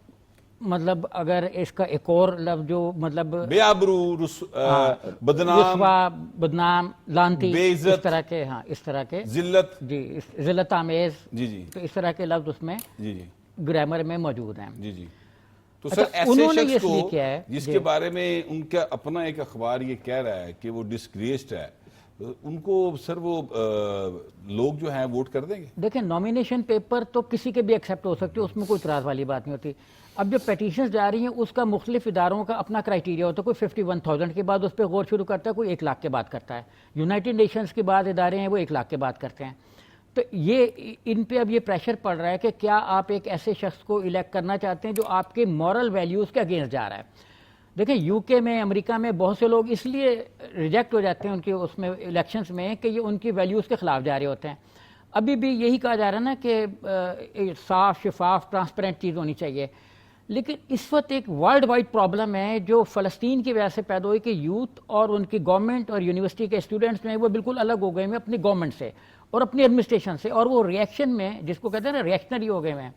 मतलब अगर इसका एक और लफ्ज़ जो मतलब बेआबरू, बदनाम, रुस्वा, बदनाम, लानती, बेइज्जत, इस तरह के, हाँ इस तरह के, जिल्लत, जी जिल्लत आमेज, जी जी तो इस तरह के लफ्ज़ उसमें जी जी ग्रामर में मौजूद हैं। जी जी। तो अच्छा, सर ऐसे उन्होंने ये शख्स इसलिए को किया है जिसके बारे में उनका अपना एक अखबार ये कह रहा है कि वो डिसग्रेस्ड है, उनको सर वो लोग जो हैं वोट कर देंगे? देखिए, नॉमिनेशन पेपर तो किसी के भी एक्सेप्ट हो सकते हो, उसमें कोई इतराज़ वाली बात नहीं होती। अब जो पेटिशंस जा रही हैं उसका मुख्तलिफ इदारों का अपना क्राइटेरिया होता है। कोई 51,000 के बाद उस पर गौर शुरू करता है, कोई 1 लाख के बाद करता है। यूनाइटेड नेशंस के बाद इदारे हैं वो 1 लाख के बाद करते हैं। तो ये इन पे अब ये प्रेशर पड़ रहा है कि क्या आप एक ऐसे शख्स को इलेक्ट करना चाहते हैं जो आपके मॉरल वैल्यूज़ के अगेंस्ट जा रहा है। देखिए, यूके में, अमेरिका में बहुत से लोग इसलिए रिजेक्ट हो जाते हैं उनके उसमें इलेक्शंस में कि ये उनकी वैल्यूज़ के ख़िलाफ़ जा रहे होते हैं। अभी भी यही कहा जा रहा है ना कि साफ, शफाफ, ट्रांसपेरेंट चीज़ होनी चाहिए। लेकिन इस वक्त एक वर्ल्ड वाइड प्रॉब्लम है जो फ़लस्तीन की वजह से पैदा हुई कि यूथ और उनकी गवर्नमेंट और यूनिवर्सिटी के स्टूडेंट्स में वो बिल्कुल अलग हो गए हैं अपनी गवर्नमेंट से और अपनी एडमिनिस्ट्रेशन से, और वो रिएक्शन में, जिसको कहते हैं ना रिएक्शनरी हो गए हैं।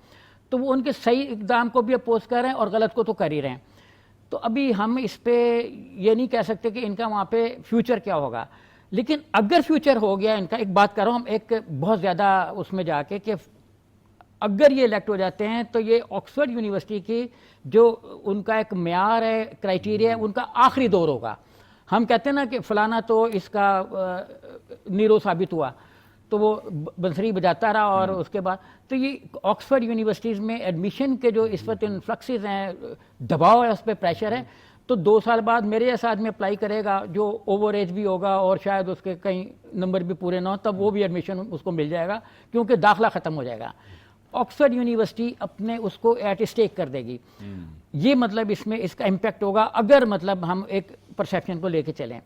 तो वो उनके सही इक़दाम को भी अपोज कर रहे हैं और गलत को तो कर ही रहे हैं। तो अभी हम इस पे ये नहीं कह सकते कि इनका वहाँ पे फ्यूचर क्या होगा। लेकिन अगर फ्यूचर हो गया इनका, एक बात कर रहा हूँ हम एक बहुत ज़्यादा उसमें जाके, कि अगर ये इलेक्ट हो जाते हैं तो ये ऑक्सफोर्ड यूनिवर्सिटी की जो उनका एक म्यार है, क्राइटेरिया है, उनका आखिरी दौर होगा। हम कहते हैं ना कि फलाना तो इसका नीरो साबित हुआ, तो वो बंसरी बजाता रहा, और उसके बाद तो ये ऑक्सफोर्ड यूनिवर्सिटीज़ में एडमिशन के जो इस वक्त इन्फ्लक्सेस हैं, दबाव है, उस पर प्रेशर है, तो 2 साल बाद मेरे जैसा आदमी अप्लाई करेगा जो ओवर एज भी होगा और शायद उसके कई नंबर भी पूरे ना हो, तब वो भी एडमिशन उसको मिल जाएगा क्योंकि दाखिला ख़त्म हो जाएगा। ऑक्सफोर्ड यूनिवर्सिटी अपने उसको एट स्टेक कर देगी। ये मतलब इसमें इसका इम्पैक्ट होगा अगर मतलब हम एक परसेप्शन को लेके चलें।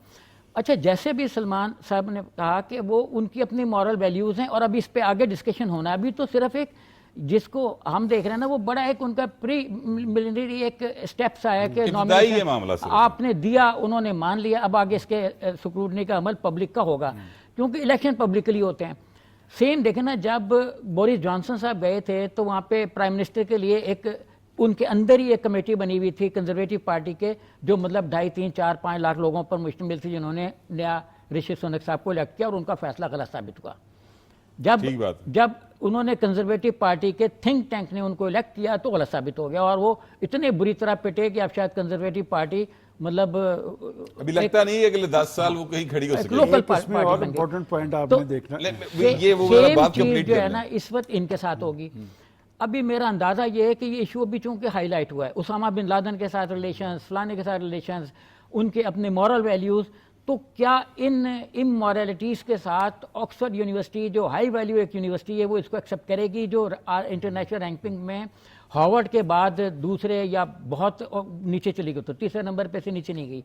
अच्छा, जैसे भी सलमान साहब ने कहा कि वो उनकी अपनी मॉरल वैल्यूज़ हैं और अभी इस पे आगे डिस्कशन होना है। अभी तो सिर्फ एक जिसको हम देख रहे हैं ना, वो बड़ा एक उनका प्री मिलिटरी एक स्टेप्स आया कि नॉमिनेशन आपने दिया, उन्होंने मान लिया, अब आगे इसके स्क्रूटनी का अमल पब्लिक का होगा क्योंकि इलेक्शन पब्लिकली होते हैं। सेम देखें ना, जब बोरिस जॉनसन साहब गए थे तो वहाँ पे प्राइम मिनिस्टर के लिए एक उनके अंदर ही एक कमेटी बनी हुई थी कंजर्वेटिव पार्टी के, जो मतलब 2.5, 3, 4, 5 लाख लोगों पर मुश्तमिल थी, जिन्होंने नया ऋषि सुनक साहब को इलेक्ट किया और उनका फैसला गलत साबित हुआ। जब उन्होंने कंजर्वेटिव पार्टी के थिंक टैंक ने उनको इलेक्ट किया तो गलत साबित हो गया और वो इतने बुरी तरह पिटे कि अब शायद कंजर्वेटिव पार्टी मतलब अभी लगता नहीं है अगले 10 साल वो कहीं खड़ी हो सकेगी। लोकल पार्टी और इम्पोर्टेंट पॉइंट आपने देखना, ये वो वाला बात कंप्लीट जो है ना इस वक्त इनके साथ होगी। अभी मेरा अंदाजा ये है कि ये इशू अभी चूंकि हाईलाइट हुआ है, उसामा बिन लादेन के साथ रिलेशंस, फलाने के साथ रिलेशंस, उनके अपने मॉरल वैल्यूज़, तो क्या इन इमोरलिटीज़ के साथ ऑक्सफोर्ड यूनिवर्सिटी जो हाई वैल्यू एक यूनिवर्सिटी है वो इसको एक्सेप्ट करेगी, जो इंटरनेशनल रैंकिंग में हार्वर्ड के बाद दूसरे या बहुत नीचे चली गई, तो तीसरे नंबर पे से नीचे नहीं गई,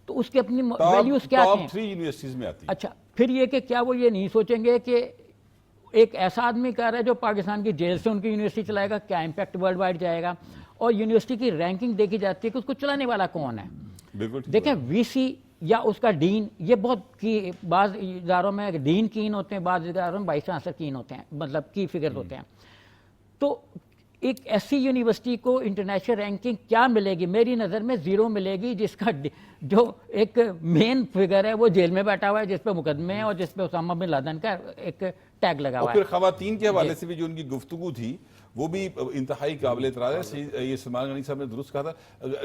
तो उसके अपनी वैल्यूज़ क्या हैं? टॉप 3 यूनिवर्सिटीज़ में आती है। अच्छा, फिर ये कि क्या वो ये नहीं सोचेंगे कि एक ऐसा आदमी कह रहा है जो पाकिस्तान की जेल से उनकी यूनिवर्सिटी चलाएगा, क्या इम्पैक्ट वर्ल्ड वाइड जाएगा? और यूनिवर्सिटी की रैंकिंग देखी जाती है कि उसको चलाने वाला कौन है। बिल्कुल देखें, वीसी या उसका डीन, ये बहुत की बाज़ इदारों में डीन कीन होते हैं, बाज़ इदारों में वाइस चांसलर कीन होते हैं, मतलब की फिगर होते हैं। तो एक ऐसी यूनिवर्सिटी को इंटरनेशनल रैंकिंग क्या मिलेगी? मेरी नज़र में 0 मिलेगी, जिसका जो एक मेन फिगर है वो जेल में बैठा हुआ है, जिस पे मुकदमे है और जिस पे उसामा बिन लादेन का एक टैग लगा हुआ है। फिर खवातीन के हवाले से भी जो उनकी गुफ्तगू थी वो भी इंतहाई काबिल एतराज़ है। ये सलमान गनी साहब ने दुरुस्त कहा था।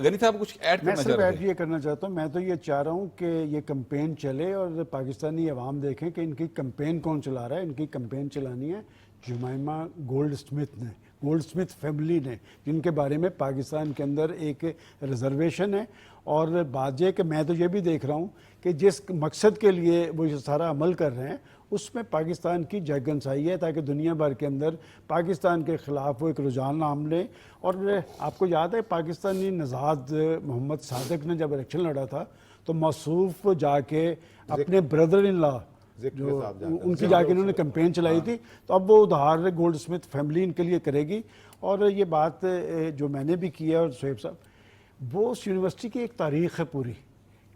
गनी साहब कुछ ऐड मैं करना सिर्फ चाह रहे ऐड थे? ये करना चाहता हूँ, मैं तो ये चाह रहा हूँ कि ये कैंपेन चले और पाकिस्तानी अवाम देखें कि इनकी कैंपेन कौन चला रहा है। इनकी कैंपेन चलानी है जुमैमा गोल्ड स्मिथ ने, गोल्ड स्मिथ फैमिली ने, जिनके बारे में पाकिस्तान के अंदर एक रिजर्वेशन है। और बात यह कि मैं तो ये भी देख रहा हूँ कि जिस मकसद के लिए वो ये सारा अमल कर रहे हैं उसमें पाकिस्तान की जगनसाई है, ताकि दुनिया भर के अंदर पाकिस्तान के ख़िलाफ़ वो एक रुझान नाम लें। और आपको याद है पाकिस्तानी नज़ाद मोहम्मद सादिक ने जब इलेक्शन लड़ा था तो मौसूफ जाके अपने ब्रदर इन लॉ जो उनकी जाके इन्होंने कैंपेन चलाई थी, तो अब वो उधार गोल्ड स्मिथ फैमिली इनके लिए करेगी। और ये बात जो मैंने भी की है, और सोहेब साहब, वो उस यूनिवर्सिटी की एक तारीख़ है पूरी,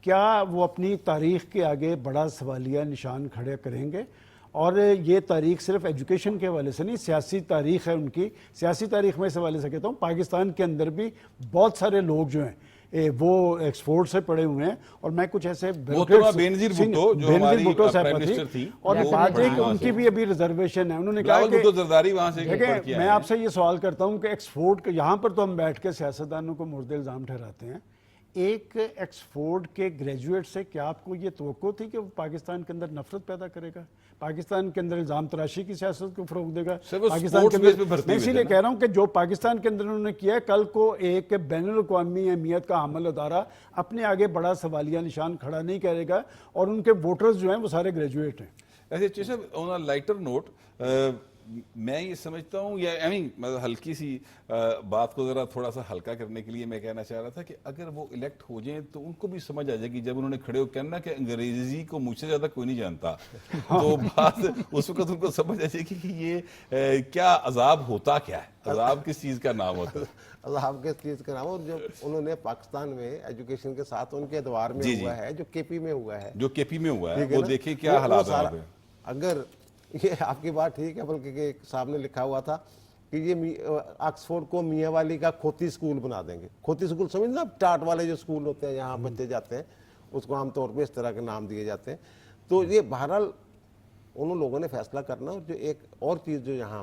क्या वो अपनी तारीख़ के आगे बड़ा सवालिया निशान खड़े करेंगे? और ये तारीख़ सिर्फ एजुकेशन के हवाले से नहीं, सियासी तारीख़ है उनकी। सियासी तारीख़ में इस हवाले से कहता हूँ पाकिस्तान के अंदर भी बहुत सारे लोग जो हैं वो एक्सपोर्ट से पड़े हुए हैं। और मैं कुछ ऐसे बेनज़ीर भुट्टो जो हमारी प्राइम मिनिस्टर थी, और उनकी भी अभी रिजर्वेशन है। उन्होंने कहा कि जरदारी वहां से देखिए, मैं आपसे ये सवाल करता हूं कि एक्सपोर्ट यहाँ पर तो हम बैठ के सियासतदानों को मुर्दे इल्ज़ाम ठहराते हैं, एक एक्सफोर्ड के ग्रेजुएट से क्या आपको ये तवक्को थी कि वो पाकिस्तान के अंदर नफरत पैदा करेगा, पाकिस्तान के अंदर इल्ज़ाम तराशी की सियासत को फ़रोग देगा? पाकिस्तान के अंदर मैं इसीलिए कह रहा हूँ कि जो पाकिस्तान के अंदर उन्होंने किया है, कल को एक बैनुल-अक़वामी अहमियत का अमल अदारा अपने आगे बड़ा सवालिया निशान खड़ा नहीं करेगा, और उनके वोटर्स जो हैं वो सारे ग्रेजुएट हैं। ऐसे चीज़ ऑन अ लाइटर नोट, मैं ये समझता हूँ, या आई मीन हल्की सी बात को ज़रा थोड़ा सा हल्का करने के लिए मैं कहना चाह रहा था कि अगर वो इलेक्ट हो जाएं तो उनको भी समझ आ जाएगी, जब उन्होंने खड़े होकर कहना कि अंग्रेजी को मुझसे ज़्यादा कोई नहीं जानता, तो बात उस वक्त उनको समझ आ जाएगी कि ये क्या अजाब होता क्या है, अजाब किस चीज़ का नाम होता है। अजाब किस चीज़ का नाम, और जो उन्होंने पाकिस्तान में एजुकेशन के साथ उनके अदवार में हुआ है, जो केपी में हुआ है, जो केपी में हुआ है, वो देखिए क्या हालात है। अगर ये आपकी बात ठीक है, बल्कि एक साहब ने लिखा हुआ था कि ये ऑक्सफोर्ड को मियाँ वाली का खोती स्कूल बना देंगे। खोती स्कूल समझ ना, टाट वाले जो स्कूल होते हैं जहाँ बच्चे जाते हैं, उसको आमतौर पे इस तरह के नाम दिए जाते हैं। तो ये बहरहाल उन लोगों ने फैसला करना। और जो एक और चीज़ जो यहाँ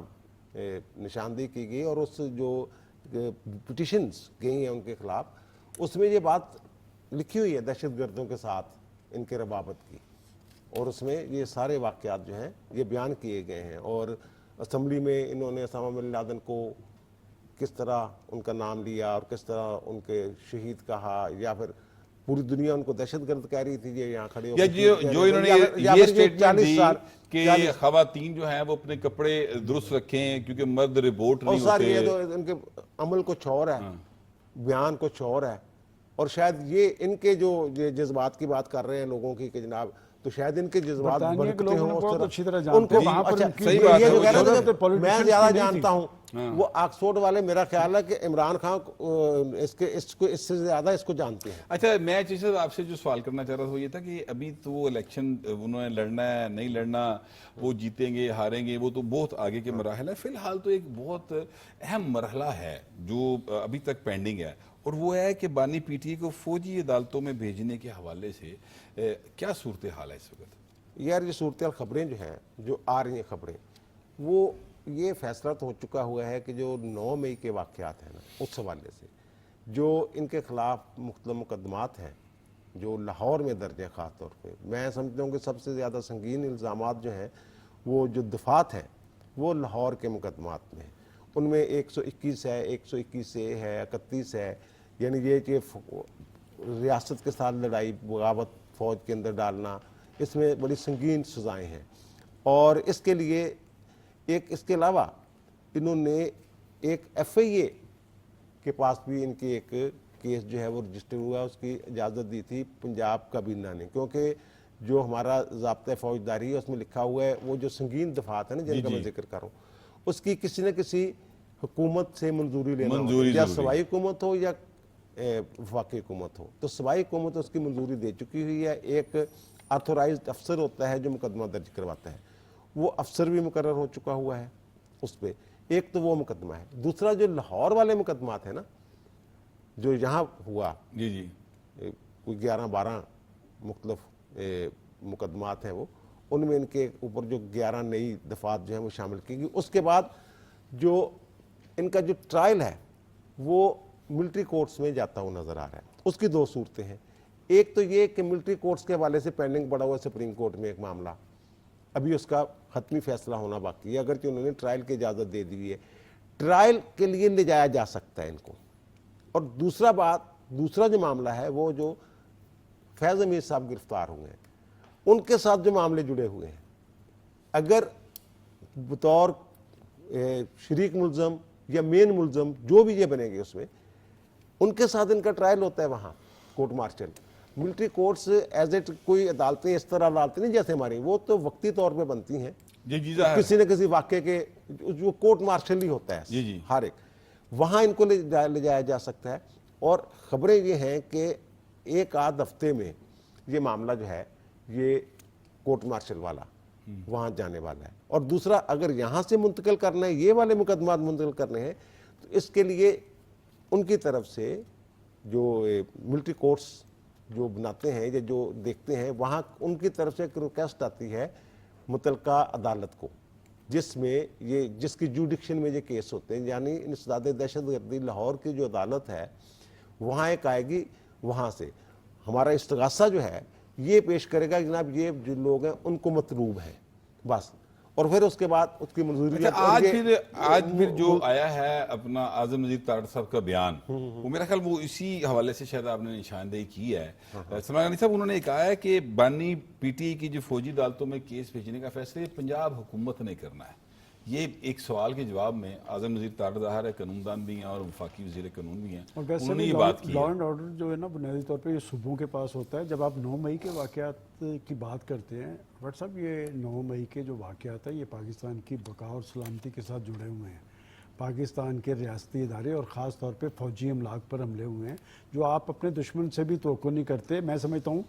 निशानदेही की गई और उस जो पिटिशंस गई हैं उनके खिलाफ, उसमें ये बात लिखी हुई है दहशतगर्दों के साथ इनके रबाबत की, और उसमें ये सारे वाक़यात जो हैं ये बयान किए गए हैं। और असम्बली में इन्होंने उसामा बिन लादेन को किस तरह उनका नाम लिया और किस तरह उनके शहीद कहा, या फिर पूरी दुनिया उनको दहशतगर्द कह रही थी, ये यहाँ खड़े या जो इन्होंने ये स्टेटमेंट दी कि ख़वातीन जो हैं वो अपने कपड़े दुरुस्त रखें क्योंकि मर्द रिपोर्ट नहीं होते। ये तो इनके अमल कुछ और है, बयान कुछ और है। और शायद ये इनके जो जज्बात की बात कर रहे हैं लोगों की कि जनाब, तो शायद इनके जज्बात बढ़ते हों उनको। सही बात है, मैं ज्यादा जानता हूँ वो ऑक्सफोर्ड वाले, मेरा ख्याल है कि इमरान खान इससे ज्यादा इसको जानते हैं। अच्छा, मैं चीज़ आपसे जो सवाल करना चाह रहा था वो ये था कि अभी तो वो इलेक्शन उन्होंने लड़ना है नहीं लड़ना, वो जीतेंगे हारेंगे, वो तो बहुत आगे के मराहल है। फिलहाल तो एक बहुत अहम मरहला है जो अभी तक पेंडिंग है, और वो है कि बानी पीटीए को फौजी अदालतों में भेजने के हवाले से क्या सूरत हाल है इस वक्त? यार ये सूरत हाल खबरें जो हैं, जो आ रही हैं खबरें, वो ये फैसला तो हो चुका हुआ है कि जो 9 मई के वाक़यात हैं ना, उस हवाले से जो इनके ख़िलाफ़ मुख्तलिफ़ मुकदमात हैं जो लाहौर में दर्ज है, ख़ास तौर पे मैं समझता हूँ कि सबसे ज़्यादा संगीन इल्ज़ामात जो हैं वो जो दफ़ात हैं वो लाहौर के मुकदमात में। उनमें 121 है, 121 से है, 31 है, यानी ये कि रियासत के साथ लड़ाई, बगावत, फ़ौज के अंदर डालना, इसमें बड़ी संगीन सज़ाएँ हैं। और इसके लिए इसके अलावा इन्होंने एक FIA के पास भी इनके एक केस जो है वो रजिस्टर हुआ, उसकी इजाज़त दी थी पंजाब काबीना ने, क्योंकि जो हमारा ज़ाब्ता फ़ौजदारी है उसमें लिखा हुआ है वो जो संगीन दफ़ात है ना जिनका मैं जिक्र कर रहा हूँ, उसकी किसी न किसी हुकूमत से मंजूरी लेना, या सूबाई हुकूमत हो या वफाकी हुकूमत हो। तो सूबाई हुकूमत उसकी मंजूरी दे चुकी हुई है। एक ऑथोराइज्ड अफसर होता है जो मुकदमा दर्ज करवाता है, वो अफसर भी मुकर्रर हो चुका हुआ है उस पर। एक तो वो मुकदमा है। दूसरा जो लाहौर वाले मुकदमात है ना, जो यहाँ हुआ, जी जी, कोई 11-12 मुख्तलिफ मुकदमात हैं वो, उनमें इनके ऊपर जो 11 नई दफात जो हैं वो शामिल की गई। उसके बाद जो इनका जो ट्रायल है वो मिलिट्री कोर्ट्स में जाता हुआ नजर आ रहा है। उसकी दो सूरतें हैं, एक तो ये कि मिलिट्री कोर्ट्स के हवाले से पेंडिंग पड़ा हुआ सुप्रीम कोर्ट में एक मामला, अभी उसका हतमी फैसला होना बाकी है, अगर कि उन्होंने ट्रायल की इजाज़त दे दी है, ट्रायल के लिए ले जाया जा सकता है इनको। और दूसरा जो मामला है वो जो फैज़ अमीर साहब गिरफ्तार हुए हैं, उनके साथ जो मामले जुड़े हुए हैं, अगर बतौर शरीक मुलजम या मेन मुलजम जो भी ये बनेंगे उसमें, उनके साथ इनका ट्रायल होता है वहाँ court martial. Military courts as at कोई अदालतें इस तरह अदालतें नहीं जैसे हमारी, वो तो वक्ती तौर पे बनती हैं, किसी न किसी वाक्य के जो कोर्ट मार्शल ही होता है जी। हर एक, वहाँ इनको ले जाया जा सकता है। और खबरें ये हैं कि एक आध हफ्ते में ये मामला जो है ये कोर्ट मार्शल वाला वहाँ जाने वाला है। और दूसरा, अगर यहाँ से मुंतकिल करना है, ये वाले मुकदमात मुंतकिल करने हैं, तो इसके लिए उनकी तरफ से जो मिलिट्री कोर्ट्स जो बनाते हैं या जो देखते हैं, वहाँ उनकी तरफ से एक रिक्वेस्ट आती है मुतलका अदालत को, जिसकी जुडिक्शन में ये केस होते हैं, यानी इंसदाद दहशतगर्दी लाहौर की जो अदालत है वहाँ एक आएगी, वहाँ से हमारा इस्तगासा जो है ये पेश करेगा कि जनाब ये जो लोग हैं उनको मतलूब है बस, और फिर उसके बाद उसकी मंजूरी। अच्छा, आज फिर जो आया है अपना आजम नजीर तारड़ साहब का बयान, वो मेरा ख्याल वो इसी हवाले से शायद आपने निशानदेही की है। सलमान गनी साहब, उन्होंने कहा है कि बानी पीटीआई की जो फौजी अदालतों में केस भेजने का फैसला ये पंजाब हुकूमत ने करना है। ये एक सवाल के जवाब में आजम नजीर तारड़ ज़ाहिर है कानूनदान भी हैं और वफाकी वज़ीर कानून भी हैं, और वैसे उन्होंने भी ये बात की लॉ है। एंड ऑर्डर जो है ना बुनियादी तौर पे ये सूबों के पास होता है। जब आप 9 मई के वाक़यात की बात करते हैं भट्ट साहब, ये 9 मई के जो वाक़यात हैं ये पाकिस्तान की बका और सलामती के साथ जुड़े हुए हैं। पाकिस्तान के रियासती इदारे और ख़ास तौर पे फ़ौजी अमलाक पर हमले हुए हैं जो आप अपने दुश्मन से भी तवक्को नहीं करते। मैं समझता हूँ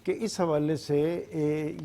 कि इस हवाले से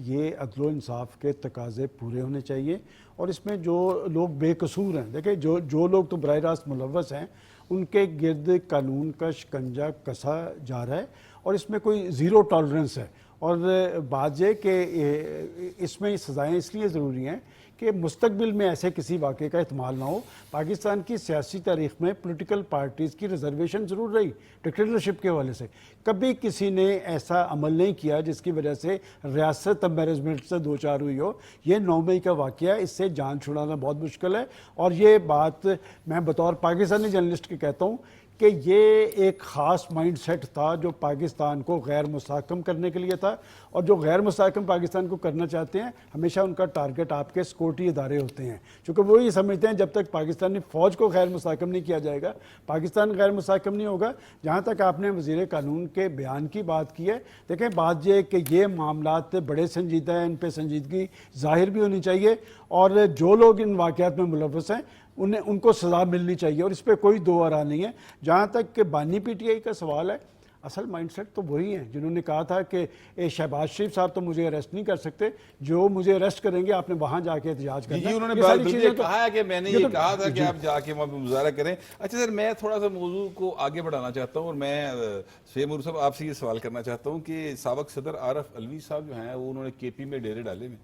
ये अदल इंसाफ के तकाज़े पूरे होने चाहिए। और इसमें जो लोग बेकसूर हैं, देखिए जो लोग तो बराह रास्त मुलव्वस हैं, उनके गिर्द कानून का शिकंजा कसा जा रहा है और इसमें कोई ज़ीरो टॉलरेंस है। और बात यह कि इसमें सज़ाएँ इसलिए ज़रूरी हैं कि मुस्तकबिल में ऐसे किसी वाक़े का इस्तेमाल ना हो। पाकिस्तान की सियासी तारीख़ में पॉलिटिकल पार्टीज़ की रिजर्वेशन ज़रूर रही डिक्टेटरशिप के हवाले से, कभी किसी ने ऐसा अमल नहीं किया जिसकी वजह से रियासत मैनेजमेंट से दो चार हुई हो। ये 9 मई का वाक़या, इससे जान छुड़ाना बहुत मुश्किल है। और ये बात मैं बतौर पाकिस्तानी जर्नलिस्ट के कहता हूँ कि ये एक ख़ास माइंड सेट था जो पाकिस्तान को गैर मुस्तहकम करने के लिए था। और जो गैर मुस्तहकम पाकिस्तान को करना चाहते हैं, हमेशा उनका टारगेट आपके सिक्योरिटी इदारे होते हैं, क्योंकि वो ये समझते हैं जब तक पाकिस्तानी फ़ौज को गैर मुस्तहकम नहीं किया जाएगा, पाकिस्तान गैर मुस्तहकम नहीं होगा। जहाँ तक आपने वज़ीर कानून के बयान की बात की है, देखें बात यह कि ये मामलात बड़े संजीदा हैं, इन पर संजीदगी ज़ाहिर भी होनी चाहिए और जो लोग इन वाक़यात में मुलव्वस हैं उनको सज़ा मिलनी चाहिए और इस पर कोई दो आरा नहीं है। जहाँ तक कि बानी पीटीआई का सवाल है, असल माइंडसेट तो वही है जिन्होंने कहा था कि शहबाज शरीफ साहब तो मुझे अरेस्ट नहीं कर सकते, जो मुझे अरेस्ट करेंगे आपने वहाँ जाके एहतजाज करना है। उन्होंने ये सारी ये चीज़ें कहा है कि मैंने ये कहा था कि आप जाके वहाँ पे मुजाहरा करें। अच्छा सर, मैं थोड़ा सा मौजू को आगे बढ़ाना चाहता हूँ और मैं शेमूर साहब आपसे ये सवाल करना चाहता हूँ कि साबिक सदर आरफ अलवी साहब जो हैं वो उन्होंने केपी में डेरे डाले में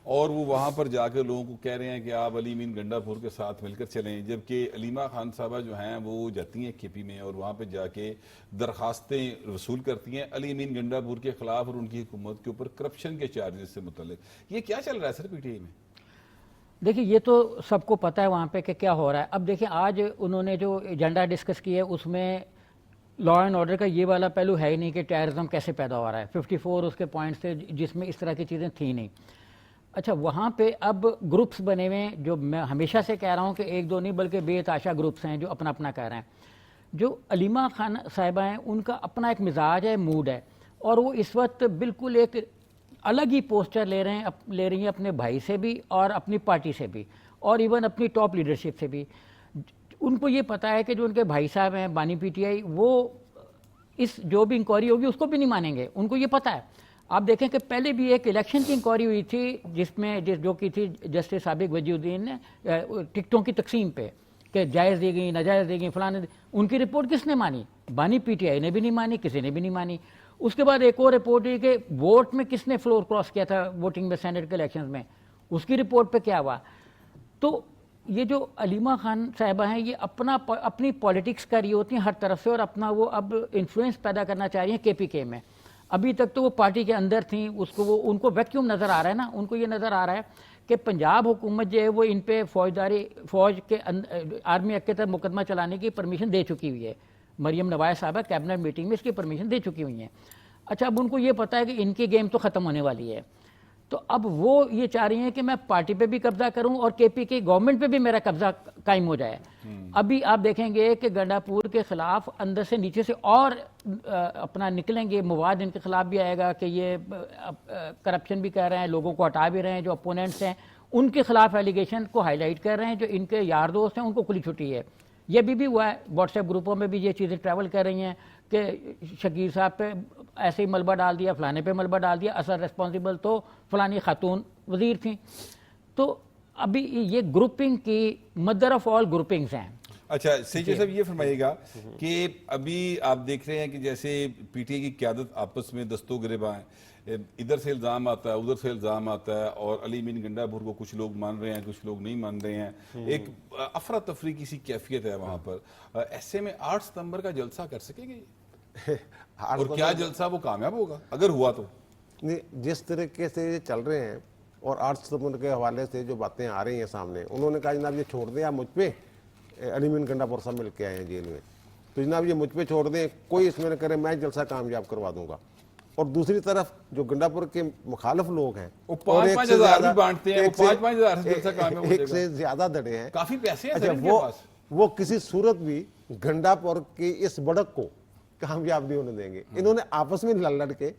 और वो वहाँ पर जाकर लोगों को कह रहे हैं कि आप अली मीन गंडापुर के साथ मिलकर चलें, जबकि अलीमा खान साहबा जो हैं वो जाती हैं केपी में और वहाँ पर जाके दरखास्तें वसूल करती हैं अली मीन गंडापुर के खिलाफ और उनकी हुकूमत के ऊपर करप्शन के चार्जेस से मुतल्लिक। ये क्या चल रहा है सर पीटीआई में? देखिए ये तो सबको पता है वहाँ पे कि क्या हो रहा है। अब देखिए आज उन्होंने जो एजेंडा डिस्कस किया है उसमें लॉ एंड ऑर्डर का ये वाला पहलू है ही नहीं कि टेररिज्म कैसे पैदा हो रहा है। 54 उसके पॉइंट्स थे जिसमें इस तरह की चीज़ें थी नहीं। अच्छा, वहाँ पे अब ग्रुप्स बने हुए हैं, जो मैं हमेशा से कह रहा हूँ कि एक दो नहीं बल्कि बेताशा ग्रुप्स हैं जो अपना अपना कह रहे हैं। जो अलीमा खान साहिबा हैं उनका अपना एक मिजाज है, मूड है और वो इस वक्त बिल्कुल एक अलग ही पोस्चर ले रही हैं अपने भाई से भी और अपनी पार्टी से भी और इवन अपनी टॉप लीडरशिप से भी। उनको ये पता है कि जो उनके भाई साहब हैं बानी पीटीआई, वो इस जो भी इंक्वायरी होगी उसको भी नहीं मानेंगे, उनको ये पता है। आप देखें कि पहले भी एक इलेक्शन की इंक्वायरी हुई थी जो की थी जस्टिस साबिक वजीउद्दीन ने टिकटों की तकसीम पे कि जायज़ दी गई, नाजायज़ दी गई, फलाने। उनकी रिपोर्ट किसने मानी? बानी पीटीआई ने भी नहीं मानी, किसी ने भी नहीं मानी। उसके बाद एक और रिपोर्ट हुई कि वोट में किसने फ्लोर क्रॉस किया था वोटिंग में सेनेट के इलेक्शन में, उसकी रिपोर्ट पर क्या हुआ। तो ये जो अलीमा खान साहिबा हैं ये अपनी पॉलिटिक्स कर रही होती हैं हर तरफ से, और अपना वो अब इन्फ्लुएंस पैदा करना चाह रही हैं केपीके में। अभी तक तो वो पार्टी के अंदर थी, उनको वैक्यूम नज़र आ रहा है ना, उनको ये नज़र आ रहा है कि पंजाब हुकूमत जो है वो इन पे फौज के आर्मी एक्ट के तहत मुकदमा चलाने की परमिशन दे चुकी हुई है। मरियम नवाज साहबा कैबिनेट मीटिंग में इसकी परमिशन दे चुकी हुई हैं। अच्छा, अब उनको ये पता है कि इनकी गेम तो ख़त्म होने वाली है, तो अब वो ये चाह रही हैं कि मैं पार्टी पे भी कब्जा करूं और केपीके गवर्नमेंट पे भी मेरा कब्जा कायम हो जाए। अभी आप देखेंगे कि गंडापुर के खिलाफ अंदर से नीचे से और अपना निकलेंगे, मवाद इनके खिलाफ भी आएगा कि ये करप्शन भी कर रहे हैं, लोगों को हटा भी रहे हैं, जो अपोनेंट्स हैं उनके खिलाफ एलिगेशन को हाईलाइट कर रहे हैं, जो इनके यार दोस्त हैं उनको खुली छुट्टी है। ये भी हुआ है, व्हाट्सएप ग्रुपों में भी ये चीज़ें ट्रैवल कर रही हैं कि शकीर साहब पे ऐसे ही मलबा डाल दिया, फलाने पे मलबा डाल दिया, असल रिस्पॉन्सिबल तो फलानी खातून वजीर थी। तो अभी ये ग्रुपिंग की मदर ऑफ ऑल ग्रुपिंग्स हैं। अच्छा सेठी साहब, ये फरमाइएगा कि अभी आप देख रहे हैं कि जैसे पीटीआई की क़यादत आपस में दस्तों गिरेबां है, इधर से इल्ज़ाम आता है, उधर से इल्ज़ाम आता है, और अली मीन गंडापुर को कुछ लोग मान रहे हैं, कुछ लोग नहीं मान रहे हैं, एक अफरा तफरी की सी कैफियत है वहाँ पर। ऐसे में 8 सितंबर का जलसा कर सकेंगे और क्या जलसा वो कामयाब होगा अगर हुआ तो? नहीं, जिस तरीके से ये चल रहे हैं और 8 सितंबर के हवाले से जो बातें आ रही हैं सामने, उन्होंने कहा जनाब ये छोड़ दें, आप मुझ पे अली मीन गंडापुर साहब मिल के आए हैं जेल में, तो जनाब ये मुझ पे छोड़ दें, कोई इसमें न करे, मैं जलसा कामयाब करवा दूंगा। और दूसरी तरफ जो गंडापुर के मुखालिफ लोग हैं वो 5-5 हज़ार भी बांटते हैं, 5-5 हज़ार से जलसा कामयाब हो एक जाएगा। से ज्यादा दड़े हैं, काफी पैसे हैं अच्छा, सर इनके पास। वो किसी सूरत भी गंडापुर की इस बढ़त को कामयाब नहीं होने देंगे। इन्होंने आपस में लड़ के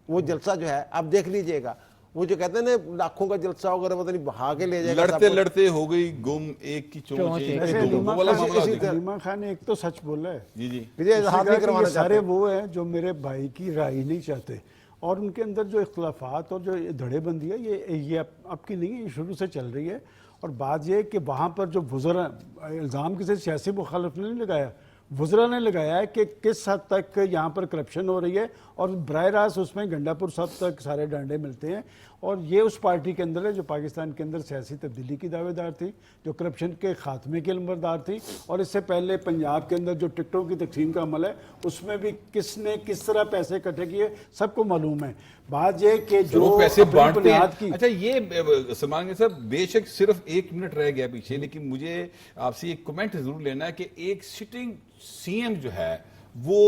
वो जलसा जो है आप देख लीजिएगा, वो जो कहते हैं ना लाखों का जलसा वगैरह पता नहीं बहा के ले जाएगा, लड़ते लड़ते हो गई गुम एक की चोंच एक वैसे की दो, वो वाला मामला हो गया। अलीमा खान ने एक तो सच बोला है, जी जी ये उसने हाथ कहा नहीं कि करवाना ये सारे चाहते। वो हैं जो मेरे भाई की राय नहीं चाहते, और उनके अंदर जो इख्तलाफात और जो धड़ेबंदी है ये आपकी नहीं है, ये शुरू से चल रही है। और बात ये कि वहाँ पर जो वज़रा, इल्ज़ाम किसी सियासी मुखालिफ ने नहीं लगाया, वज़रा ने लगाया है कि किस हद तक यहाँ पर करप्शन हो रही है, और बराह रास्त उसमें गंडापुर साहब तक सारे डंडे मिलते हैं। और ये उस पार्टी के अंदर है जो पाकिस्तान के अंदर सियासी तब्दीली की दावेदार थी, जो करप्शन के खात्मे की लंबरदार थी, और इससे पहले पंजाब के अंदर जो टिकटों की तकसीम का अमल है उसमें भी किसने किस तरह पैसे इकट्ठे किए सबको मालूम है। बात यह कि जो जो पैसे अपनी बांटते बुनियाद हैं। की, अच्छा ये सलमान साहब, बेशक सिर्फ 1 मिनट रह गया पीछे, लेकिन मुझे आपसे एक कमेंट जरूर लेना है कि एक सिटिंग सीएम जो है वो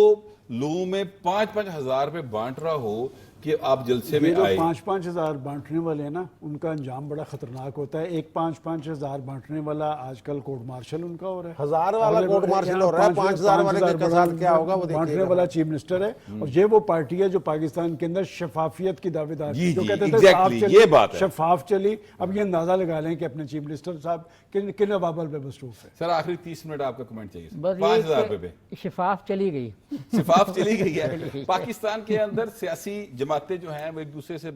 लोगों में 5-5 हज़ार रुपए बांट रहा हो कि आप जलसे में ये जो आए। 5-5 हज़ार बांटने वाले हैं ना, उनका अंजाम बड़ा खतरनाक होता है। एक 5-5 हज़ार बांटने वाला आजकल कोर्ट मार्शल उनका हो रहा है, 1000 वाला कोर्ट मार्शल हो रहा है, 5000 वाले के साथ क्या होगा वो बांटने देखिएगा। वाला चीफ मिनिस्टर है। और ये वो पार्टी है जो पाकिस्तान के अंदर शफाफियत की दावेदार जी, थी, जो जी, कहते थे exactly, साफ चली, ये बात है। शफाफ चली। अब ये अंदाजा लगा लें कि अपने चीफ मिनिस्टर साहब किन अबाबल पे मसरूफ है। सर आखिरी 30 मिनट आपका कमेंट चाहिए। बस 5,000 रुपए पे ये शिफाफ चली गई। सिफाफ चली गई है। पाकिस्तान के अंदर सियासी जमातें जो हैं वो एक दूसरे से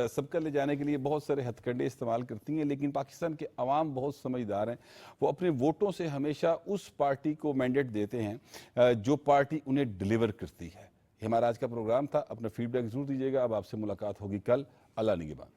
सबकर ले जाने के लिए बहुत सारे हथकंडे इस्तेमाल करती हैं, लेकिन पाकिस्तान के अवाम बहुत समझदार हैं। वो अपने वोटों से हमेशा उस पार्टी को मैंडेट देते हैं जो पार्टी उन्हें डिलीवर करती है। ये हमारा आज का प्रोग्राम था। अपना फीडबैक जरूर दीजिएगा। अब आपसे मुलाकात होगी कल। अल्लाह निगहबान।